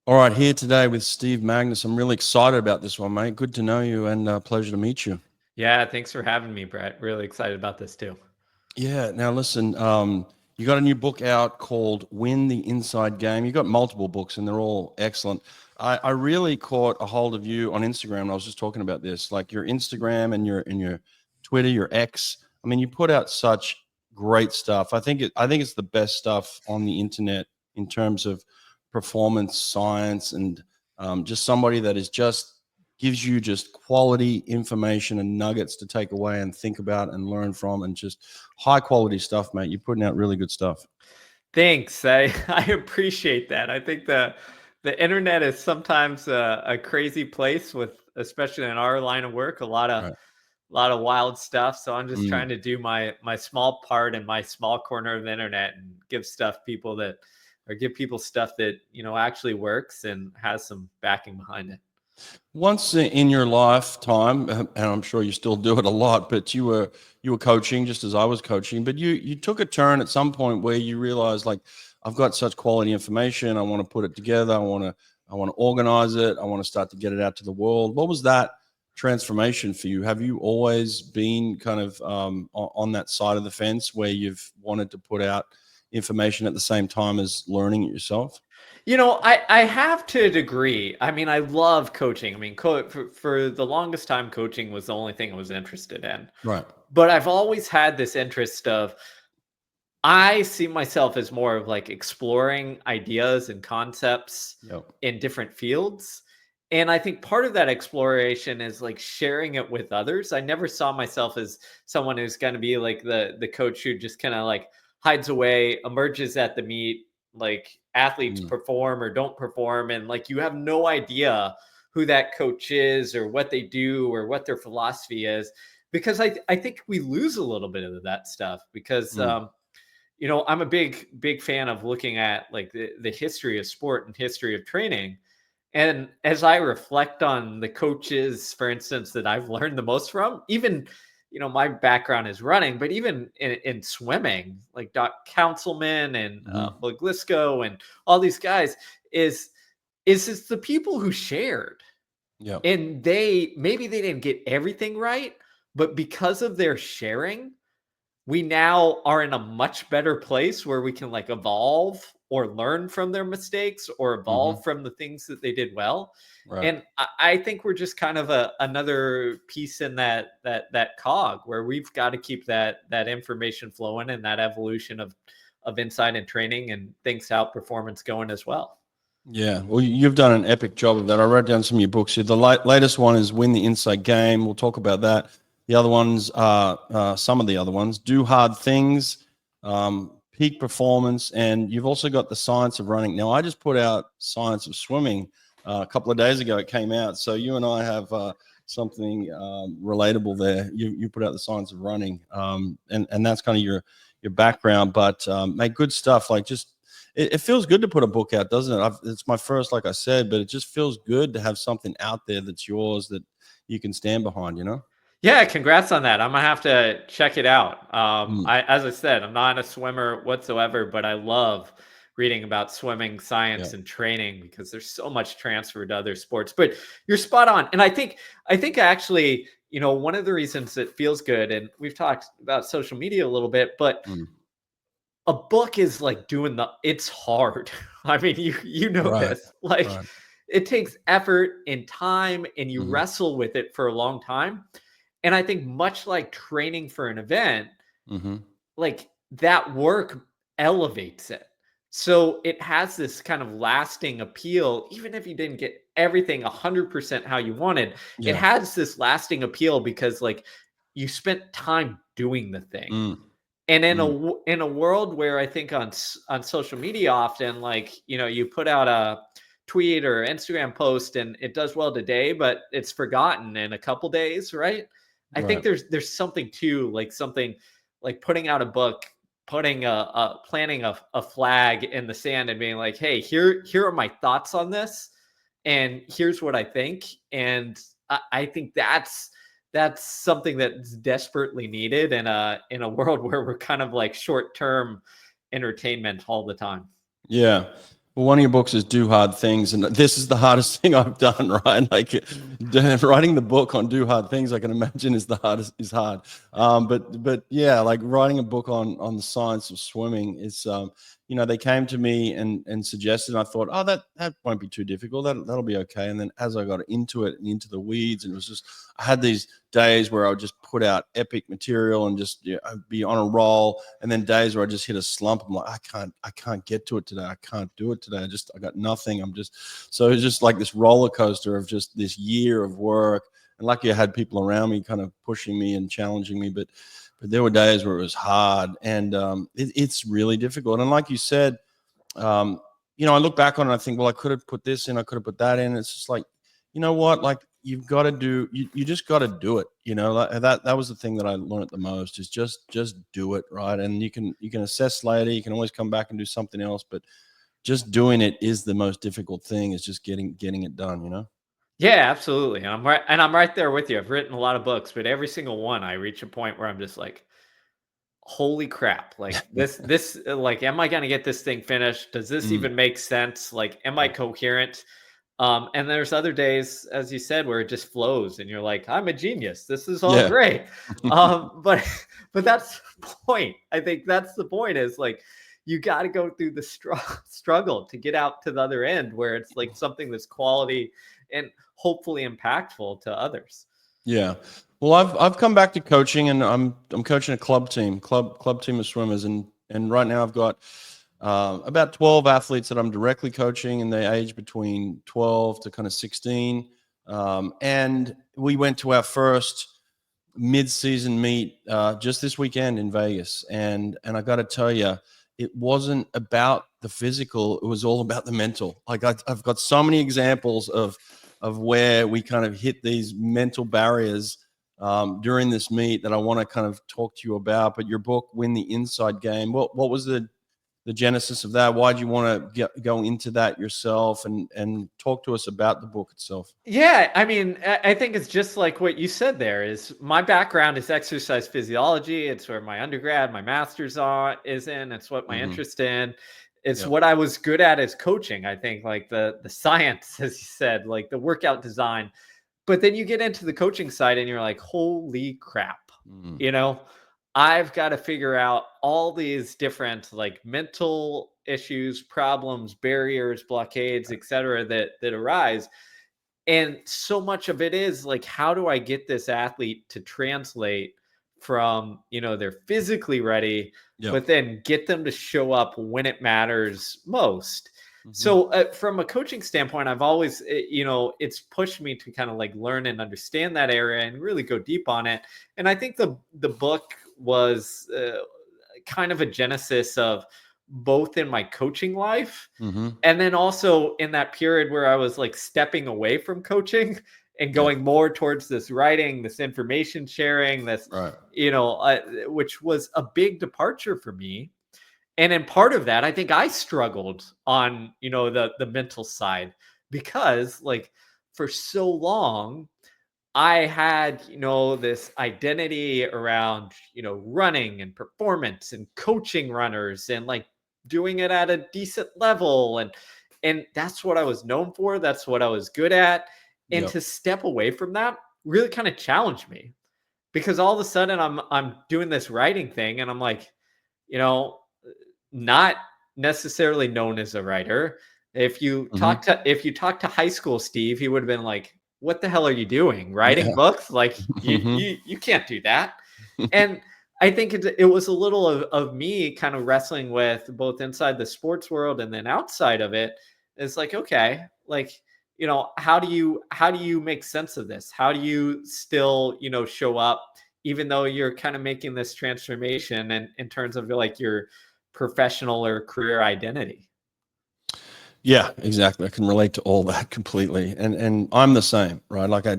All right, here today with Steve Magness. I'm really excited about this one, mate. Good to know you and pleasure to meet you. Yeah, thanks for having me, Brett. Really excited about this too. Yeah, now listen, you got a new book out called Win the Inside Game. You got multiple books and they're all excellent. I really caught a hold of you on Instagram. And I was just talking about this, like your Instagram and your Twitter, your X. I mean, you put out such great stuff. I think it's the best stuff on the internet in terms of performance science and just somebody that is just gives you just quality information and nuggets to take away and think about and learn from, and just high quality stuff, mate. You're putting out really good stuff. Thanks. I appreciate that. I think the internet is sometimes a crazy place with, especially in our line of work, Right. a lot of wild stuff. So I'm just Mm. trying to do my small part in my small corner of the internet and give people stuff that actually works and has some backing behind it. Once in your lifetime, and I'm sure you still do it a lot, but you were coaching just as I was coaching, but you took a turn at some point where you realized, like, I've got such quality information. I want to put it together. I want to organize it. I want to start to get it out to the world. What was that transformation for you? Have you always been kind of on that side of the fence where you've wanted to put out information at the same time as learning it yourself? I have to a degree. I mean, I love coaching. I mean, for the longest time, coaching was the only thing I was interested in. Right. But I've always had this interest of, I see myself as more of like exploring ideas and concepts Yep. in different fields. And I think part of that exploration is like sharing it with others. I never saw myself as someone who's going to be like the coach who just kind of like hides away, emerges at the meet, like athletes Mm. perform or don't perform, and like you have no idea who that coach is or what they do or what their philosophy is, because I think we lose a little bit of that stuff because Mm. I'm a big fan of looking at like the history of sport and history of training. And as I reflect on the coaches, for instance, that I've learned the most from, even, my background is running, but even in swimming, like Doc Councilman and Hmm. Bliglisco and all these guys, is it's the people who shared. Yep. And maybe they didn't get everything right, but because of their sharing, we now are in a much better place where we can like evolve or learn from their mistakes or Hmm. evolve from the things that they did well. Right. And I think we're just kind of another piece in that cog where we've got to keep that information flowing and that evolution of insight and training and things out performance going as well. Yeah. Well, you've done an epic job of that. I wrote down some of your books here. The latest one is Win the Inside Game. We'll talk about that. The other ones are some of the other ones: Do Hard Things, Peak Performance, and you've also got The Science of Running. Now, I just put out Science of Swimming a couple of days ago. It came out. So you and I have something relatable there. You put out The Science of Running, and that's kind of your background. But make good stuff. Like, just it feels good to put a book out, doesn't it? It's my first, like I said, but it just feels good to have something out there that's yours that you can stand behind, you know? Yeah, congrats on that. I'm gonna have to check it out. Mm. As I said, I'm not a swimmer whatsoever, but I love reading about swimming Yeah. science and training because there's so much transfer to other sports. But you're spot on, and I think actually, one of the reasons it feels good, and we've talked about social media a little bit, but Mm. a book is like it's hard. I mean, you know Right. this. Like, Right. it takes effort and time, and you Hmm. wrestle with it for a long time. And I think much like training for an event, Hmm. like that work elevates it. So it has this kind of lasting appeal, even if you didn't get everything 100% how you wanted. It Yeah. has this lasting appeal because like you spent time doing the thing. Mm. And in Mm. in a world where I think on social media often, like, you put out a tweet or Instagram post and it does well today, but it's forgotten in a couple days, right? I think Right. there's something to like something like putting out a book, putting planting a flag in the sand and being like, hey, here are my thoughts on this, and here's what I think. And I think that's something that's desperately needed in a world where we're kind of like short term entertainment all the time. Yeah. Well, one of your books is Do Hard Things, and this is the hardest thing I've done, right? Like writing the book on Do Hard Things, I can imagine is hard. But yeah, like writing a book on the science of swimming is, they came to me and suggested, and I thought, oh, that won't be too difficult. That'll be okay. And then as I got into it and into the weeds, and it was just, I had these days where I would just put out epic material and just I'd be on a roll, and then days where I just hit a slump. I'm like, I can't get to it today. I can't do it today. I got nothing. So it's just like this roller coaster of just this year of work. And lucky I had people around me kind of pushing me and challenging me, but there were days where it was hard, and it's really difficult. And like you said, I look back on it and I think, well, I could have put this in, I could have put that in. It's just like, you know what, like you've got to do, you just got to do it. Like that was the thing that I learned the most, is just do it, right? And you can assess later, you can always come back and do something else, but just doing it is the most difficult thing, is just getting it done. Yeah, absolutely. And I'm right there with you. I've written a lot of books, but every single one I reach a point where I'm just like, holy crap, like this like, am I going to get this thing finished? Does this even make sense? Like, am I coherent? And there's other days, as you said, where it just flows and you're like, I'm a genius, this is all Yeah. great. But that's the point. I think that's the point, is like, you got to go through the struggle to get out to the other end, where it's like something that's quality and hopefully impactful to others. Yeah. Well, I've come back to coaching, and I'm coaching a club team of swimmers, and right now I've got about 12 athletes that I'm directly coaching, and they age between 12 to kind of 16. And we went to our first mid-season meet just this weekend in Vegas, and I got to tell you, it wasn't about the physical; it was all about the mental. Like I've got so many examples of where we kind of hit these mental barriers during this meet that I want to kind of talk to you about. But your book, Win the Inside Game, what was the genesis of that? Why did you want to go into that yourself, and talk to us about the book itself? Yeah, I mean, I think it's just like what you said there. Is my background is exercise physiology. It's where my undergrad, my master's is in. It's what my interest in. It's what I was good at as coaching. I think, like the science, as you said, like the workout design. But then you get into the coaching side and you're like, holy crap, I've got to figure out all these different like mental issues, problems, barriers, blockades, etc., that arise. And so much of it is like, how do I get this athlete to translate from, they're physically ready, Yeah. but then get them to show up when it matters most. So from a coaching standpoint, I've always, it's pushed me to kind of like learn and understand that area and really go deep on it. And I think the book was kind of a genesis of both in my coaching life, and then also in that period where I was like stepping away from coaching and going more towards this writing, this information sharing, this, Right. Which was a big departure for me. And in part of that, I think I struggled on, the mental side, because like for so long, I had, this identity around, running and performance and coaching runners and like doing it at a decent level. And that's what I was known for. That's what I was good at. And Yep. to step away from that really kind of challenged me, because all of a sudden I'm doing this writing thing and I'm like, you know, not necessarily known as a writer. If you talk to high school Steve, he would have been like, "What the hell are you doing? Writing Yeah. books? Like you can't do that." And I think it was a little of me kind of wrestling with both inside the sports world and then outside of it. It's like, okay, like, how do you make sense of this? How do you still, show up even though you're kind of making this transformation and in terms of like your professional or career identity? Yeah, exactly. I can relate to all that completely, and I'm the same, right? Like I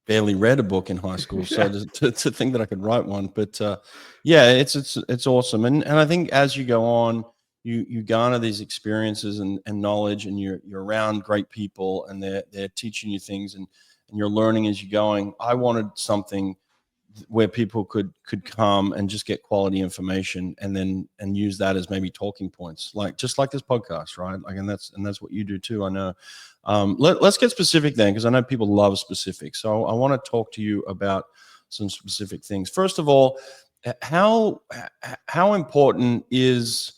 barely read a book in high school, so Yeah. to think that I could write one, but yeah, it's awesome, and I think as you go on, you garner these experiences and knowledge, and you're around great people, and they're teaching you things, and you're learning as you're going. I wanted something where people could come and just get quality information and use that as maybe talking points, like just like this podcast, right? Like, and that's what you do too, I know. Let's get specific then, because I know people love specifics. So I want to talk to you about some specific things. First of all, how important is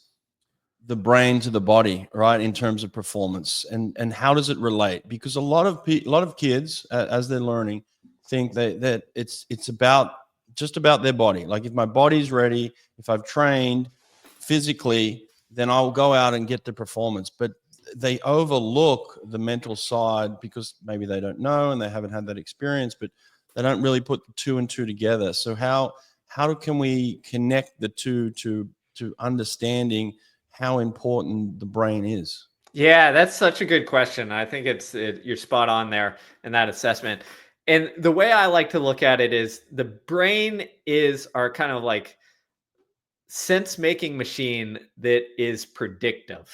the brain to the body, right, in terms of performance, and how does it relate? Because a lot of kids, as they're learning, think that it's about just about their body. Like, if my body's ready, if I've trained physically, then I'll go out and get the performance. But they overlook the mental side because maybe they don't know and they haven't had that experience, but they don't really put the two and two together. So how can we connect the two to understanding how important the brain is? Yeah, that's such a good question. I think you're spot on there in that assessment. And the way I like to look at it is the brain is our kind of like sense making machine that is predictive.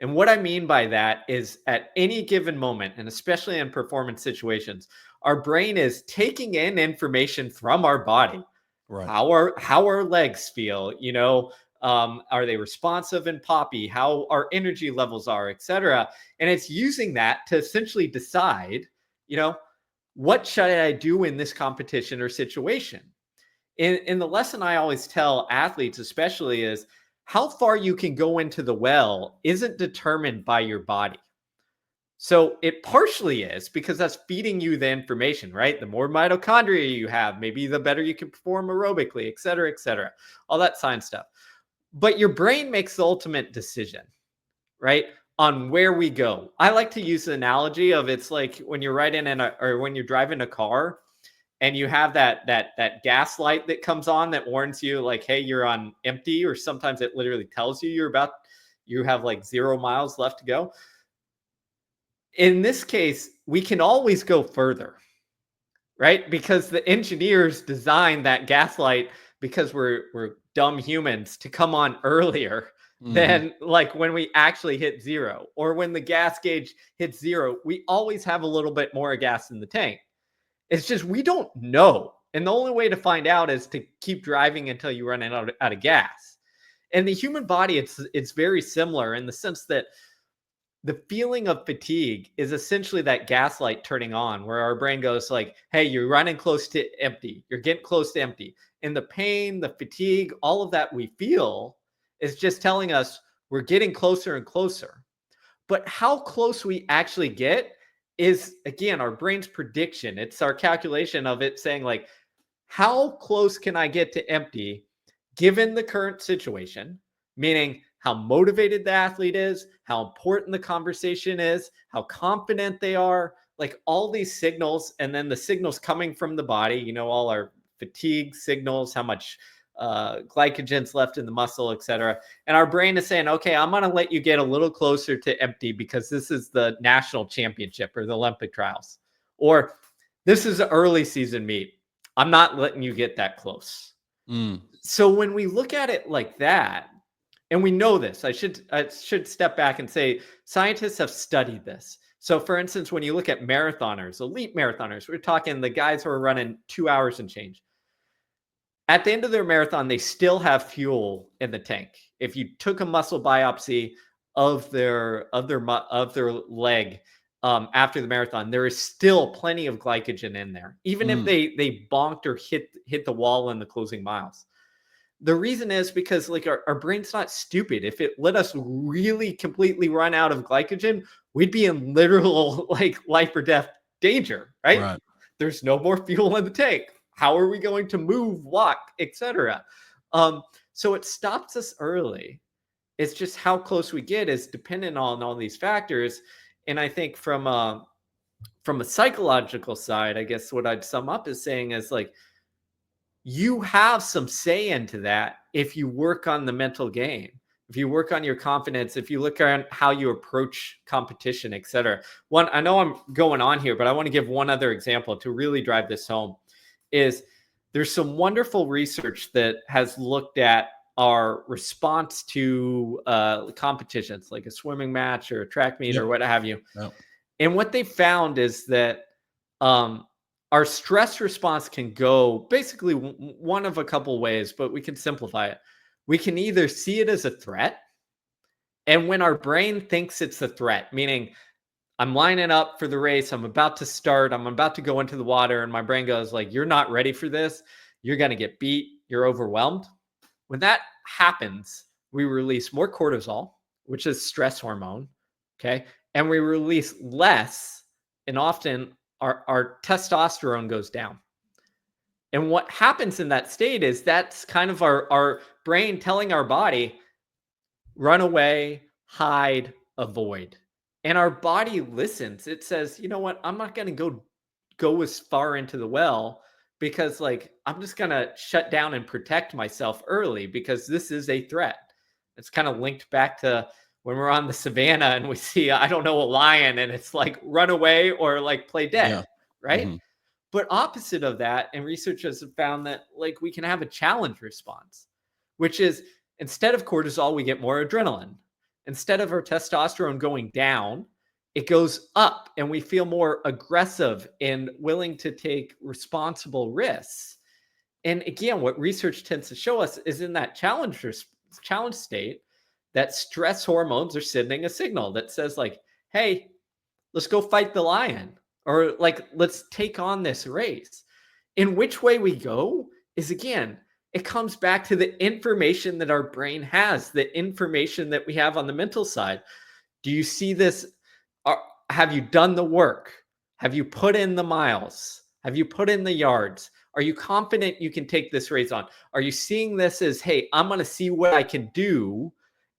And what I mean by that is at any given moment, and especially in performance situations, our brain is taking in information from our body. Right. How our legs feel, are they responsive and poppy, how our energy levels are, etc. And it's using that to essentially decide, what should I do in this competition or situation. In the lesson I always tell athletes especially is how far you can go into the well isn't determined by your body. So it partially is because that's feeding you the information, right? The more mitochondria you have, maybe the better you can perform aerobically, et cetera, all that science stuff. But your brain makes the ultimate decision, right? On where we go. I like to use the analogy of it's like when you're riding or when you're driving a car and you have that gas light that comes on that warns you like, hey, you're on empty, or sometimes it literally tells you you have like 0 miles left to go. In this case, we can always go further, right? Because the engineers designed that gaslight because we're dumb humans to come on earlier than like when we actually hit 0, or when the gas gauge hits 0, we always have a little bit more gas in the tank. It's just we don't know. And the only way to find out is to keep driving until you run out of gas. And the human body, it's very similar in the sense that the feeling of fatigue is essentially that gaslight turning on, where our brain goes like, hey, you're running close to empty. You're getting close to empty. And the pain, the fatigue, all of that we feel is just telling us we're getting closer and closer. But how close we actually get is, again, our brain's prediction. It's our calculation of it saying like, how close can I get to empty given the current situation? Meaning how motivated the athlete is, how important the conversation is, how confident they are, like all these signals, and then the signals coming from the body, all our fatigue signals, how much glycogen's left in the muscle, etc. And our brain is saying, okay, I'm going to let you get a little closer to empty because this is the national championship or the Olympic trials, or this is an early season meet. I'm not letting you get that close. So when we look at it like that, and we know this, I should step back and say scientists have studied this. So for instance, when you look at marathoners, elite marathoners, we're talking the guys who are running 2 hours and change. At the end of their marathon, they still have fuel in the tank. If you took a muscle biopsy of their leg after the marathon, there is still plenty of glycogen in there, even if they bonked or hit the wall in the closing miles. The reason is because like our brain's not stupid. If it let us really completely run out of glycogen, we'd be in literal like life or death danger, right? There's no more fuel in the tank. How are we going to move, walk, etc.? So it stops us early. It's just how close we get is dependent on all these factors. And I think from a psychological side, I guess what I'd sum up is saying is like, you have some say into that if you work on the mental game, if you work on your confidence, if you look at how you approach competition, etc. One, I know I'm going on here, but I want to give one other example to really drive this home. Is there's some wonderful research that has looked at our response to competitions like a swimming match or a track meet or what have you. And what they found is that our stress response can go basically one of a couple ways, but we can simplify it. We can either see it as a threat, and when our brain thinks it's a threat, meaning I'm lining up for the race, I'm about to start, I'm about to go into the water, and my brain goes like, "You're not ready for this. You're going to get beat. You're overwhelmed." When that happens, we release more cortisol, which is stress hormone, okay? And we release less, and often our testosterone goes down. And what happens in that state is that's kind of our brain telling our body, run away, hide, avoid. And our body listens. It says, you know what? I'm not going to go as far into the well because like I'm just going to shut down and protect myself early because this is a threat. It's kind of linked back to when we're on the savannah and we see, I don't know, a lion and it's like run away or like play Yeah. dead, right? Mhm. But opposite of that, and researchers have found that like we can have a challenge response, which is instead of cortisol, we get more adrenaline. Instead of our testosterone going down, it goes up and we feel more aggressive and willing to take responsible risks. And again, what research tends to show us is in that challenge state, that stress hormones are sending a signal that says like, hey, let's go fight the lion, or like, let's take on this race. In which way we go is again, it comes back to the information that our brain has, the information that we have on the mental side. Do you see this? Have you done the work? Have you put in the miles? Have you put in the yards? Are you confident you can take this race on? Are you seeing this as, hey, I'm going to see what I can do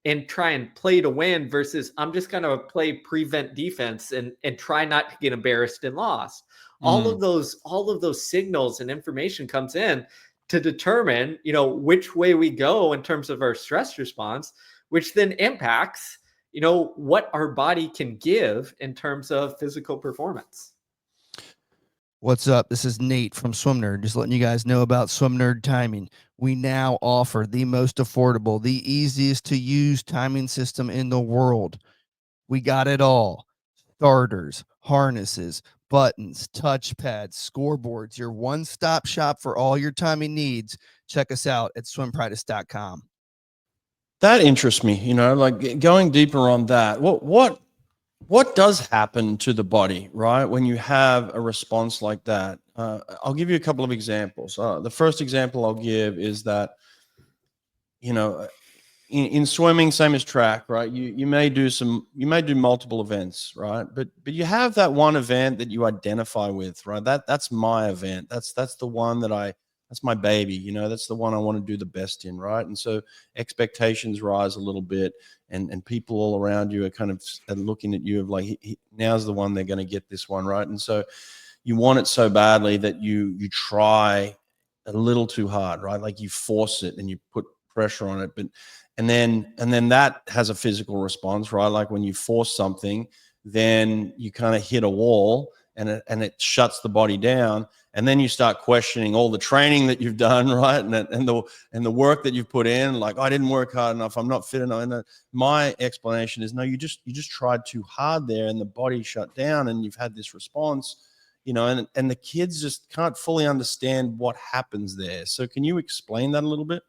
and try and play to win versus I'm just going to play prevent defense and try not to get embarrassed and lost. All Mm. of those signals and information comes in to determine, you know, which way we go in terms of our stress response, which then impacts, you know, what our body can give in terms of physical performance. What's up? This is Nate from Swim Nerd. Just letting you guys know about Swim Nerd timing. We now offer the most affordable, the easiest to use timing system in the world. We got it all. Starters, harnesses, buttons, touchpads, scoreboards, your one-stop shop for all your timing needs. Check us out at swimpractice.com. That interests me, you know, like going deeper on that. What does happen to the body, right, when you have a response like that? I'll give you a couple of examples. The first example I'll give is that, you know, in swimming, same as track, right? You may do multiple events, right? But you have that one event that you identify with, right? That's my event. That's the one that's my baby, you know, that's the one I want to do the best in, right? And so expectations rise a little bit, and people all around you are kind of looking at you of like, now's the one they're going to get this one, right? And so you want it so badly that you try a little too hard, right? Like you force it and you put pressure on it, but and then that has a physical response, right? Like when you force something, then you kind of hit a wall and it shuts the body down, and then you start questioning all the training that you've done, right? And the work that you've put in, like, I didn't work hard enough, I'm not fit enough. And my explanation is, no, you just tried too hard there and the body shut down and you've had this response, you know, and the kids just can't fully understand what happens there. So can you explain that a little bit?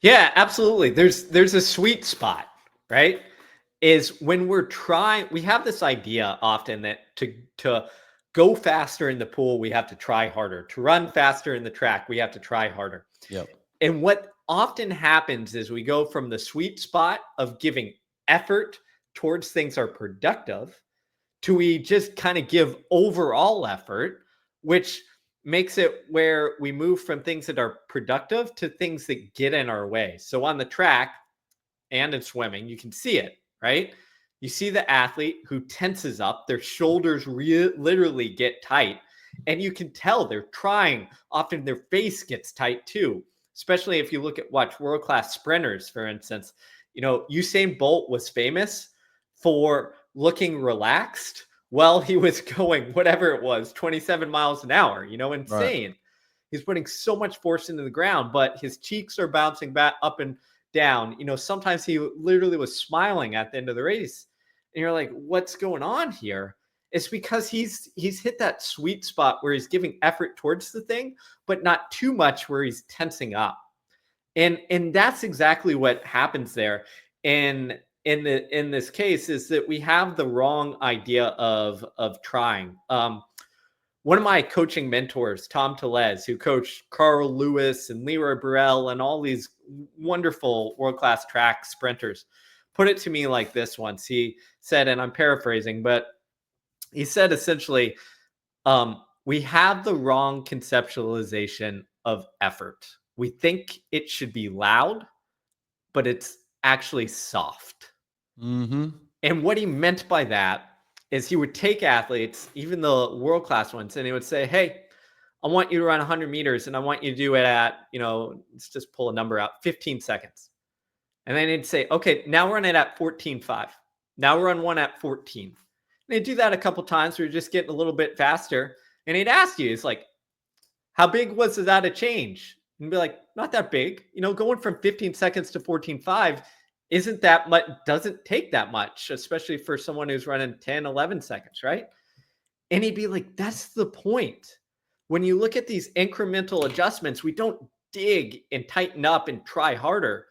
Yeah, absolutely. There's a sweet spot, right? Is when we have this idea often that to go faster in the pool, we have to try harder. To run faster in the track, we have to try harder. Yep. And what often happens is we go from the sweet spot of giving effort towards things are productive to we just kind of give overall effort, which makes it where we move from things that are productive to things that get in our way. So on the track and in swimming, you can see it, right? You see the athlete who tenses up, their shoulders literally get tight, and you can tell they're trying. Often their face gets tight too, especially if you watch world-class sprinters, for instance. You know, Usain Bolt was famous for looking relaxed while he was going, whatever it was, 27 miles an hour, you know, insane. Right. He's putting so much force into the ground, but his cheeks are bouncing back up and down. You know, sometimes he literally was smiling at the end of the race. And you're like, what's going on here? It's because he's hit that sweet spot where he's giving effort towards the thing, but not too much where he's tensing up. And that's exactly what happens there. And in this case is that we have the wrong idea of trying. One of my coaching mentors, Tom Tellez, who coached Carl Lewis and Leroy Burrell and all these wonderful world-class track sprinters, put it to me like this once. He said, and I'm paraphrasing, but he said essentially, we have the wrong conceptualization of effort. We think it should be loud, but it's actually soft. Mm-hmm. And what he meant by that is he would take athletes, even the world-class ones, and he would say, hey, I want you to run 100 meters, and I want you to do it at, let's just pull a number out, 15 seconds. And then he'd say, okay, now run it at 14.5. Now run one at 14. And he'd do that a couple times. We were just getting a little bit faster. And he'd ask you, it's like, how big was that a change? And be like, not that big. Going from 15 seconds to 14.5 isn't that much, doesn't take that much, especially for someone who's running 10, 11 seconds, right? And he'd be like, that's the point. When you look at these incremental adjustments, we don't dig and tighten up and try harder.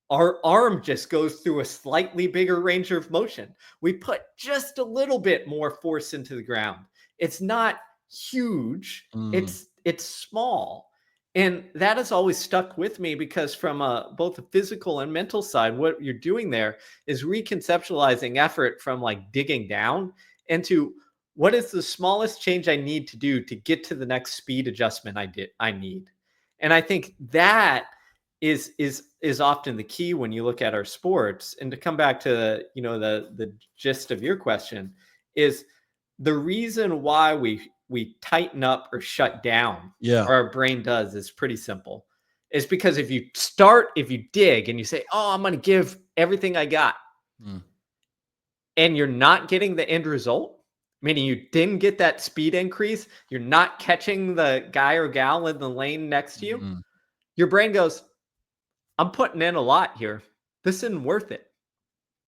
Our arm just goes through a slightly bigger range of motion. We put just a little bit more force into the ground. It's not huge. It's small. And that has always stuck with me because from both the physical and mental side, what you're doing there is reconceptualizing effort from like digging down into what is the smallest change I need to do to get to the next speed adjustment I need. And I think that is often the key when you look at our sports. And to come back to the gist of your question is the reason why we tighten up or shut down, or our brain does, is pretty simple. It's because if you dig and you say, oh, I'm going to give everything I got, and you're not getting the end result, meaning you didn't get that speed increase, you're not catching the guy or gal in the lane next to you, your brain goes, I'm putting in a lot here. This isn't worth it.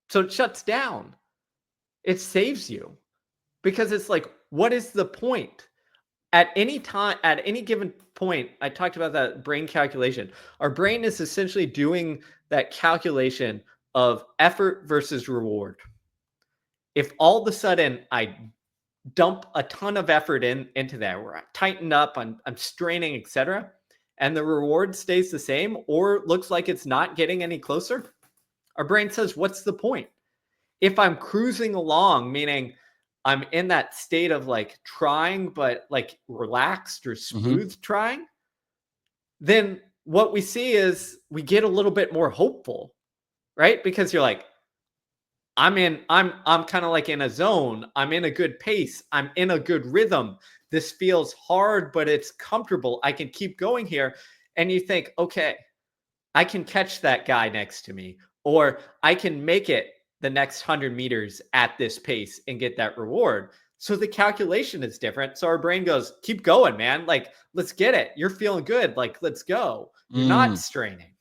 So it shuts down. It saves you because it's like, what is the point? At any time, at any given point, I talked about that brain calculation. Our brain is essentially doing that calculation of effort versus reward. If all of a sudden I dump a ton of effort into that, where I tighten up, I'm straining, etc., and the reward stays the same or looks like it's not getting any closer, our brain says, what's the point? If I'm cruising along, meaning I'm in that state of like trying, but like relaxed or smooth trying, then what we see is we get a little bit more hopeful, right? Because you're like, I'm kind of like in a zone. I'm in a good pace. I'm in a good rhythm. This feels hard, but it's comfortable. I can keep going here. And you think, okay, I can catch that guy next to me, or I can make it the next 100 meters at this pace and get that reward. So the calculation is different. So our brain goes, keep going, man. Like, let's get it. You're feeling good. Like, let's go. You're not straining.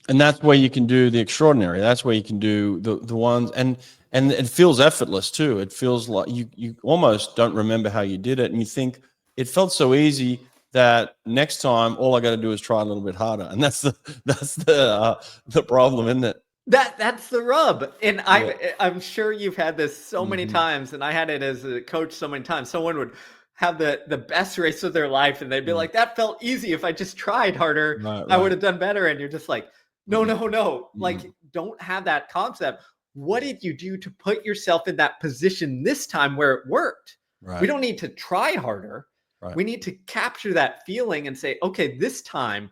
And that's where you can do the extraordinary. That's where you can do the ones, and it feels effortless too. It feels like you almost don't remember how you did it, and you think it felt so easy that next time all I got to do is try a little bit harder, and that's the problem, isn't it? That's the rub. And I'm sure you've had this so many times, and I had it as a coach so many times. Someone would have the best race of their life, and they'd be like, that felt easy. If I just tried harder, I would have done better. And you're just like, no. Like, don't have that concept. What did you do to put yourself in that position this time where it worked? We don't need to try harder. We need to capture that feeling and say, okay, this time,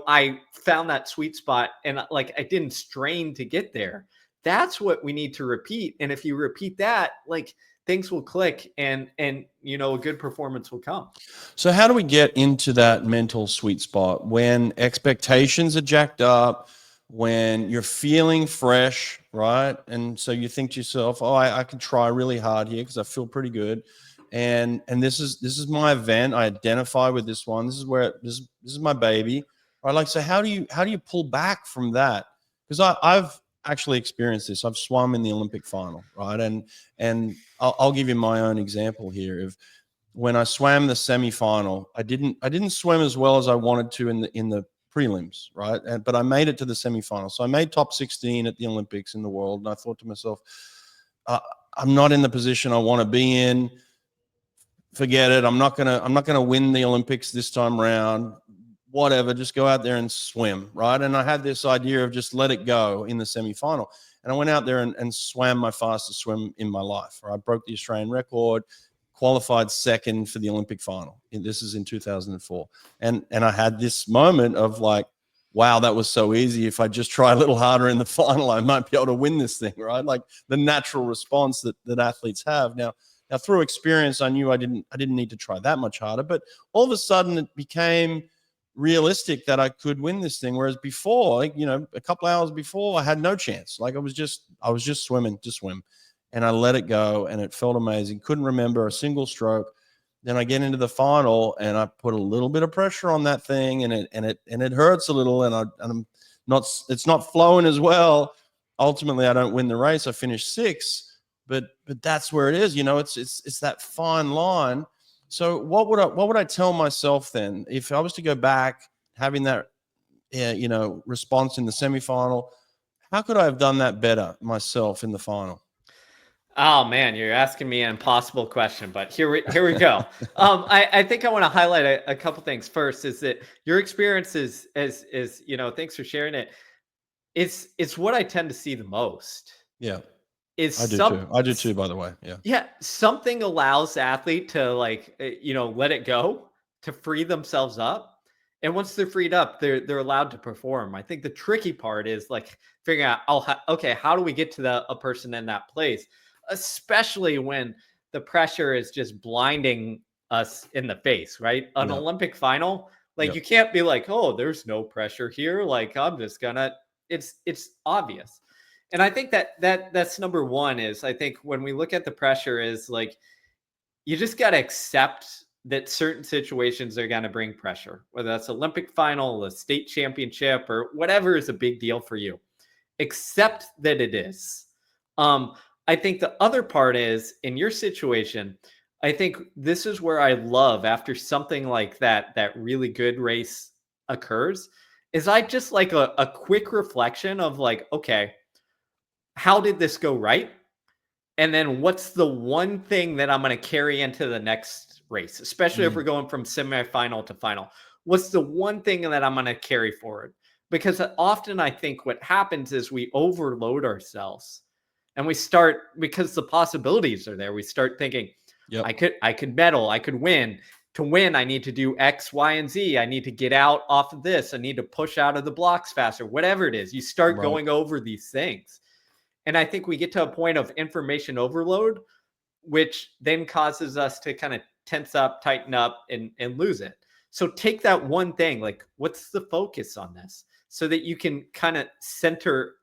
I found that sweet spot and like I didn't strain to get there. That's what we need to repeat. And if you repeat that, like, things will click and a good performance will come. So how do we get into that mental sweet spot when expectations are jacked up, when you're feeling fresh, right? And so you think to yourself, oh, I can try really hard here because I feel pretty good. And this is my event. I identify with this one. This is my baby. Right? Like, so how do you pull back from that? Because actually experienced this. I've swum in the Olympic final, right? And I'll give you my own example here. If when I swam the semifinal, I didn't swim as well as I wanted to in the prelims, right? But I made it to the semifinal. So I made top 16 at the Olympics in the world, and I thought to myself, I'm not in the position I want to be in. Forget it. I'm not gonna win the Olympics this time around. Whatever, just go out there and swim, right? And I had this idea of just let it go in the semifinal. And I went out there and swam my fastest swim in my life. Right? I broke the Australian record, qualified second for the Olympic final. And this is in 2004. And I had this moment of like, wow, that was so easy. If I just try a little harder in the final, I might be able to win this thing, right? Like the natural response that athletes have. Now through experience, I knew I didn't need to try that much harder, but all of a sudden it became realistic that I could win this thing. Whereas before, like, a couple hours before, I had no chance. Like I was just swimming to swim, and I let it go, and it felt amazing. Couldn't remember a single stroke. Then I get into the final, and I put a little bit of pressure on that thing, and it hurts a little, and I'm not. It's not flowing as well. Ultimately, I don't win the race. I finish sixth, but that's where it is. It's that fine line. So what would I tell myself then if I was to go back having that, response in the semifinal? How could I have done that better myself in the final? Oh man, you're asking me an impossible question, but here we go. I think I want to highlight a couple things. First is that your experience is thanks for sharing it. It's what I tend to see the most. Yeah, Is I do too. I do too, by the way. Yeah. Yeah, something allows the athlete to let it go, to free themselves up. And once they're freed up, they're allowed to perform. I think the tricky part is like figuring out, okay, how do we get to a person in that place, especially when the pressure is just blinding us in the face, right? An Yeah. Olympic final, like Yep. you can't be like, oh, there's no pressure here. Like I'm just gonna. It's obvious. And I think that's number one is I think when we look at the pressure is like, you just got to accept that certain situations are going to bring pressure, whether that's Olympic final, a state championship, or whatever is a big deal for you. Accept that it is. I think the other part is in your situation, I think this is where I love after something like that really good race occurs, is I just like a quick reflection of like, okay, how did this go right? And then what's the one thing that I'm going to carry into the next race, especially if we're going from semifinal to final? What's the one thing that I'm going to carry forward? Because often I think what happens is we overload ourselves and we start, because the possibilities are there, we start thinking, Yep. I could medal, I could win. To win, I need to do X, Y, and Z. I need to get out off of this. I need to push out of the blocks faster, whatever it is. You start Right. going over these things. And I think we get to a point of information overload, which then causes us to kind of tense up, tighten up, and lose it. So take that one thing, like what's the focus on this, so that you can kind of center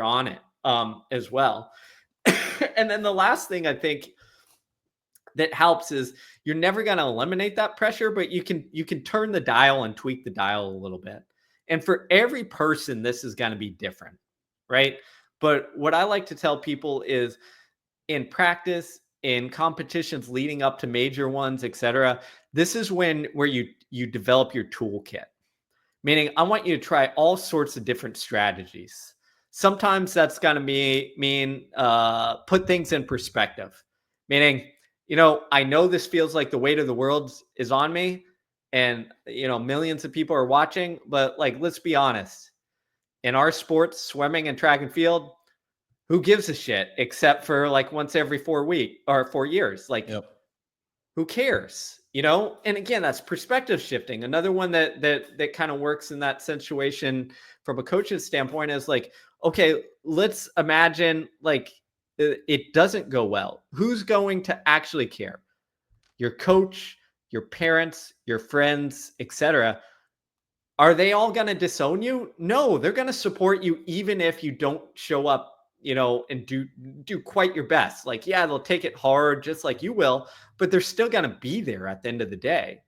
on it as well. And then the last thing I think that helps is you're never going to eliminate that pressure, but you can turn the dial and tweak the dial a little bit. And for every person, this is going to be different, right? But what I like to tell people is in practice, in competitions leading up to major ones, etc., this is where you develop your toolkit. Meaning, I want you to try all sorts of different strategies. Sometimes that's going to mean put things in perspective. Meaning, I know this feels like the weight of the world is on me, and millions of people are watching. But like, let's be honest. In our sports, swimming and track and field, who gives a shit except for like once every 4 years? Like, Yep. who cares? And again, that's perspective shifting. Another one that kind of works in that situation from a coach's standpoint is like, okay, let's imagine like it doesn't go well. Who's going to actually care? Your coach, your parents, your friends, etc. Are they all going to disown you? No, they're going to support you even if you don't show up, and do quite your best. Like, yeah, they'll take it hard just like you will, but they're still going to be there at the end of the day.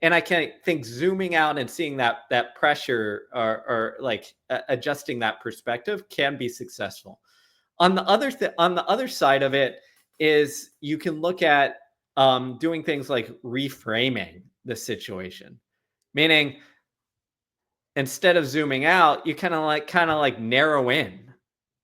And I can think zooming out and seeing that pressure, or like adjusting that perspective, can be successful. On the other side of it is you can look at doing things like reframing the situation, meaning instead of zooming out, you kind of like narrow in.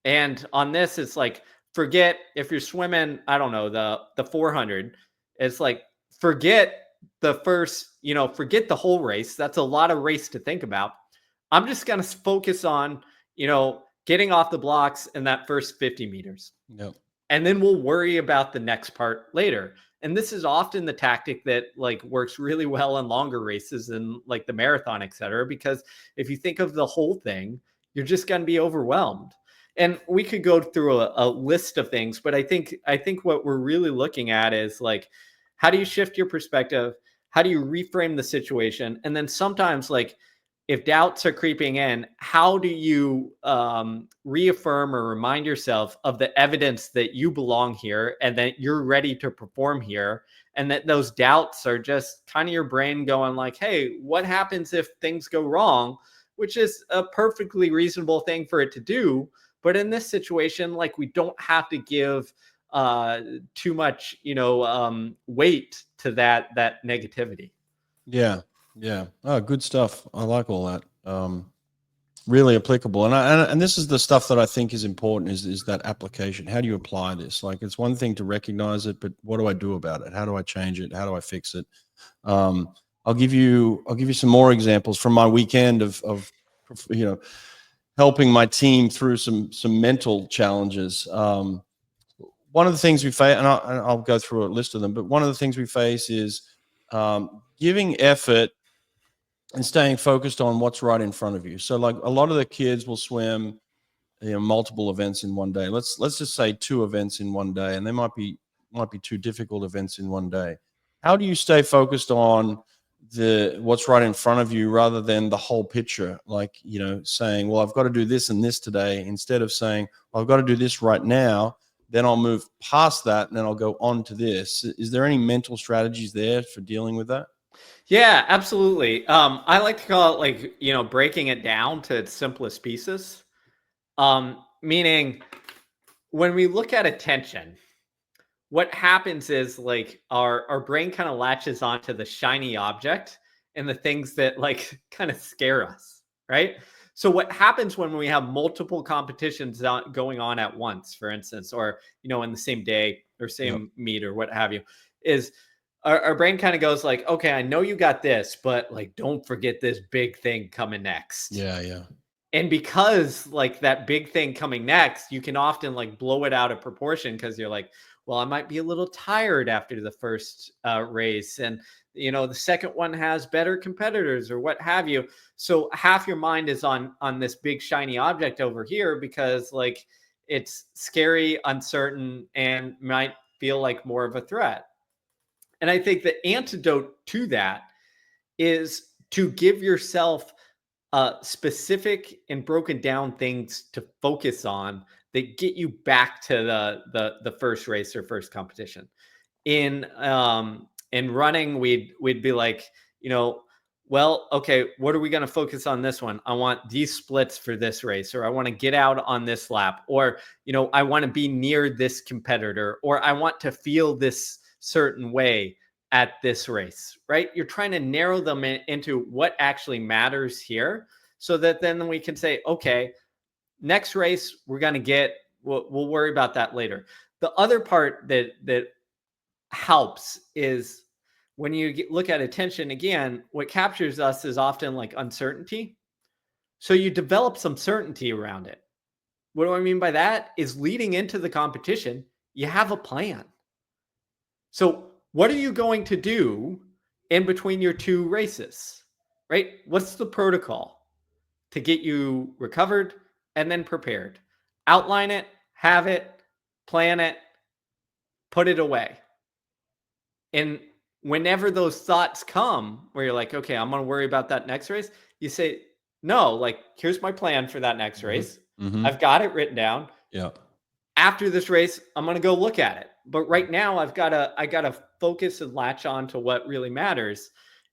And on this, it's like, forget if you're swimming, I don't know, the 400. It's like, forget the first, forget the whole race. That's a lot of race to think about. I'm just going to focus on, getting off the blocks in that first 50 meters. Yep. And then we'll worry about the next part later. And this is often the tactic that like works really well in longer races and like the marathon, et cetera, because if you think of the whole thing, you're just going to be overwhelmed. And we could go through a list of things, but I think what we're really looking at is like, how do you shift your perspective? How do you reframe the situation? And then sometimes, like, if doubts are creeping in, how do you reaffirm or remind yourself of the evidence that you belong here and that you're ready to perform here, and that those doubts are just kind of your brain going like, hey, what happens if things go wrong? Which is a perfectly reasonable thing for it to do. But in this situation, like, we don't have to give too much, weight to that negativity. Yeah. Yeah. Oh, good stuff. I like all that. Really applicable. And this is the stuff that I think is important, is that application. How do you apply this? Like, it's one thing to recognize it, but what do I do about it? How do I change it? How do I fix it? I'll give you some more examples from my weekend of helping my team through some mental challenges. One of the things we face, and I'll go through a list of them, but one of the things we face is giving effort and staying focused on what's right in front of you. So, like, a lot of the kids will swim, multiple events in one day. Let's just say 2 events in one day, and there might be 2 difficult events in one day. How do you stay focused on what's right in front of you rather than the whole picture? Like, saying, well, I've got to do this and this today, instead of saying, well, I've got to do this right now, then I'll move past that and then I'll go on to this. Is there any mental strategies there for dealing with that? Yeah, absolutely. I like to call it, like, breaking it down to its simplest pieces. Meaning, when we look at attention, what happens is, like, our brain kind of latches onto the shiny object and the things that like kind of scare us, right? So what happens when we have multiple competitions going on at once, for instance, or in the same day or same meet or what have you, is our brain kind of goes like, okay, I know you got this, but like, don't forget this big thing coming next. Yeah. And because like that big thing coming next, you can often like blow it out of proportion because you're like, well, I might be a little tired after the first race. And, the second one has better competitors or what have you. So half your mind is on this big shiny object over here because like it's scary, uncertain, and might feel like more of a threat. And I think the antidote to that is to give yourself specific and broken down things to focus on that get you back to the first race or first competition. In running, we'd be like, well, okay, what are we going to focus on this one? I want these splits for this race, or I want to get out on this lap, or I want to be near this competitor, or I want to feel this certain way at this race, right? You're trying to narrow them into what actually matters here, so that then we can say, okay, next race we'll worry about that later. The other part that helps is when you look at attention again, what captures us is often like uncertainty. So you develop some certainty around it. What do I mean by that? Is leading into the competition, you have a plan. So what are you going to do in between your 2 races, right? What's the protocol to get you recovered and then prepared? Outline it, have it, plan it, put it away. And whenever those thoughts come where you're like, okay, I'm going to worry about that next race, you say, no, like, here's my plan for that next race. Mm-hmm. I've got it written down. Yeah. After this race, I'm going to go look at it. But right now I got to focus and latch on to what really matters.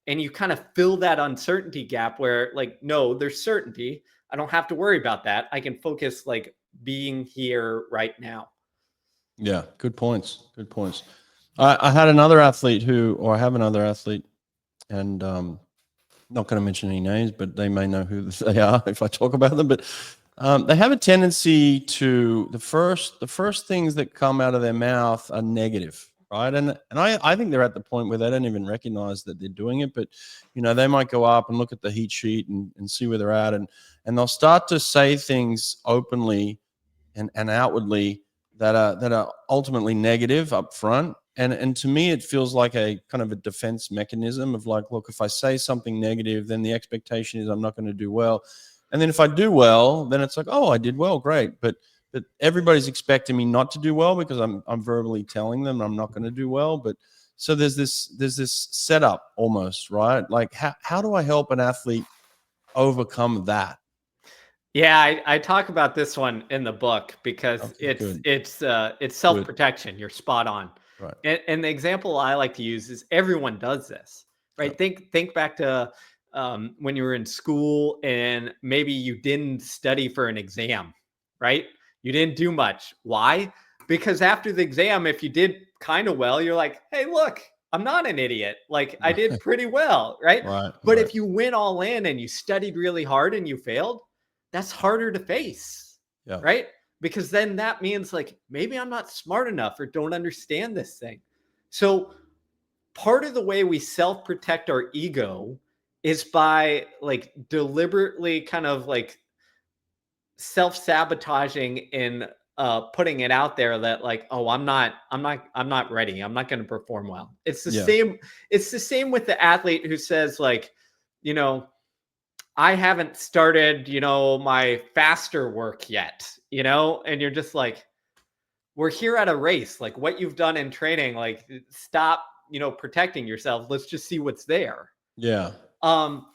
And you kind of fill that uncertainty gap where like, no, there's certainty. I don't have to worry about that. I can focus like being here right now. Yeah, good points. Good points. I had another athlete I have another athlete, and not going to mention any names, but they may know who they are if I talk about them. But they have a tendency to the first things that come out of their mouth are negative, right? And I think they're at the point where they don't even recognize that they're doing it. But they might go up and look at the heat sheet and see where they're at, and they'll start to say things openly and outwardly that are ultimately negative up front. And to me, it feels like a kind of a defense mechanism of like, look, if I say something negative, then the expectation is I'm not going to do well. And then if I do well, then it's like, oh, I did well, great. But everybody's expecting me not to do well because I'm verbally telling them I'm not going to do well. But so there's this setup almost, right? Like how do I help an athlete overcome that? Yeah, I talk about this one in the book because Okay, good. it's self-protection. You're spot on. Right. And the example I like to use is everyone does this, right? Yep. Think back to when you were in school and maybe you didn't study for an exam, right? You didn't do much. Why? Because after the exam, if you did kind of well, you're like, hey, look, I'm not an idiot. Like I did pretty well, right? Right. But right. if you went all in and you studied really hard and you failed, that's harder to face, Yeah. right? Because then that means like maybe I'm not smart enough or don't understand this thing. So part of the way we self-protect our ego is by like deliberately kind of like self-sabotaging and putting it out there that like, oh, I'm not ready. I'm not going to perform well. It's the Yeah. same. It's the same with the athlete who says like, you know, I haven't started, my faster work yet, and you're just like, we're here at a race. Like what you've done in training, like stop, protecting yourself. Let's just see what's there. Yeah. Um,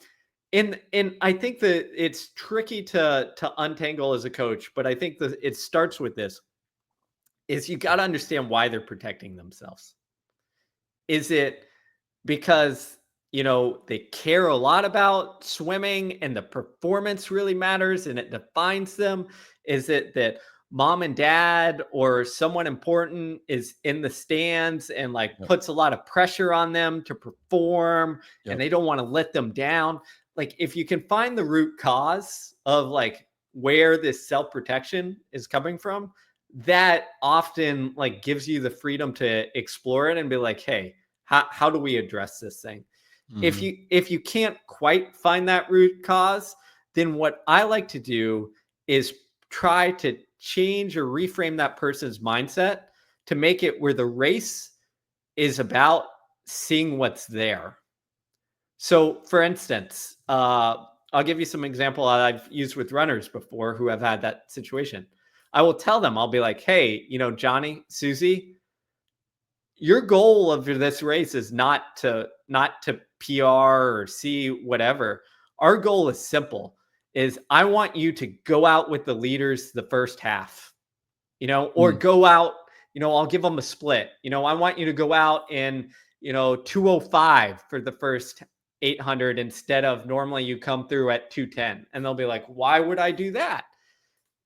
and I think that it's tricky to untangle as a coach, but I think that it starts with this is you got to understand why they're protecting themselves. Is it because they care a lot about swimming and the performance really matters and it defines them? Is it that mom and dad or someone important is in the stands and like Yep. puts a lot of pressure on them to perform Yep. and they don't want to let them down? Like if you can find the root cause of like where this self-protection is coming from, that often like gives you the freedom to explore it and be like, hey, how do we address this thing? Mhm. If you can't quite find that root cause, then what I like to do is try to change or reframe that person's mindset to make it where the race is about seeing what's there. So, for instance, I'll give you some example I've used with runners before who have had that situation. I will tell them, I'll be like, hey, Johnny, Susie, your goal of this race is not to PR or see whatever. Our goal is simple. Is I want you to go out with the leaders the first half, or go out, I'll give them a split. I want you to go out in, 205 for the first 800 instead of normally you come through at 210. And they'll be like, why would I do that?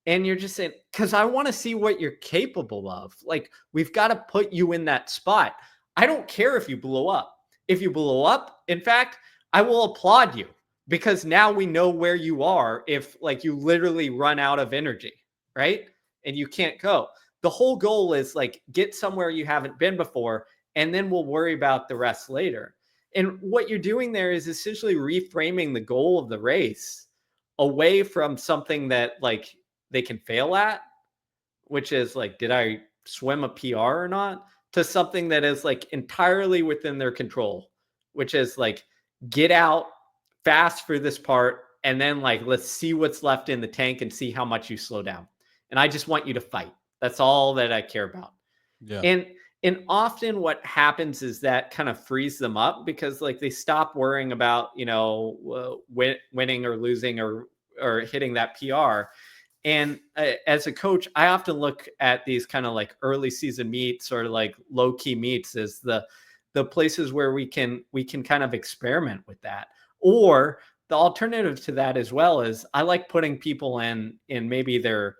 And you're just saying, because I want to see what you're capable of. Like, we've got to put you in that spot. I don't care if you blow up. If you blow up, in fact, I will applaud you because now we know where you are if, like, you literally run out of energy, right? And you can't go. The whole goal is, like, get somewhere you haven't been before, and then we'll worry about the rest later. And what you're doing there is essentially reframing the goal of the race away from something that, like, they can fail at, which is like, did I swim a PR or not? To something that is like entirely within their control, which is like, get out fast for this part. And then like, let's see what's left in the tank and see how much you slow down. And I just want you to fight. That's all that I care about. Yeah. And often what happens is that kind of frees them up because like they stop worrying about, winning or losing or hitting that PR. And as a coach, I often look at these kind of like early season meets or like low key meets as the the places where we can kind of experiment with that. Or the alternative to that as well is I like putting people in maybe their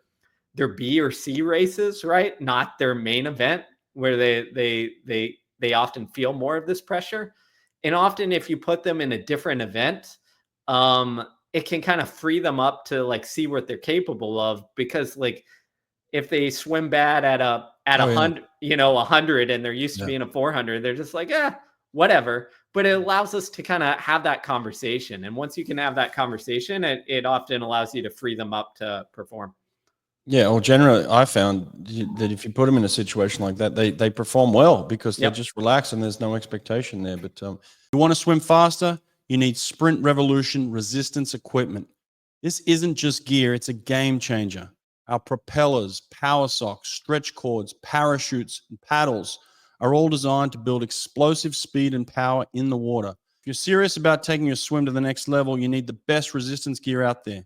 B or C races, right? Not their main event, where they often feel more of this pressure. And often if you put them in a different event, it can kind of free them up to like see what they're capable of, because like if they swim bad at a Oh, yeah. 100, 100, and they're used to Yeah. being a 400, they're just like, whatever. But it allows us to kind of have that conversation. And once you can have that conversation, it often allows you to free them up to perform. Yeah, well, generally, I found that if you put them in a situation like that, they perform well because they Yep. just relax and there's no expectation there. But you want to swim faster, you need sprint revolution resistance equipment. This isn't just gear; it's a game changer. Our propellers, power socks, stretch cords, parachutes, and paddles are all designed to build explosive speed and power in the water. If you're serious about taking your swim to the next level, you need the best resistance gear out there.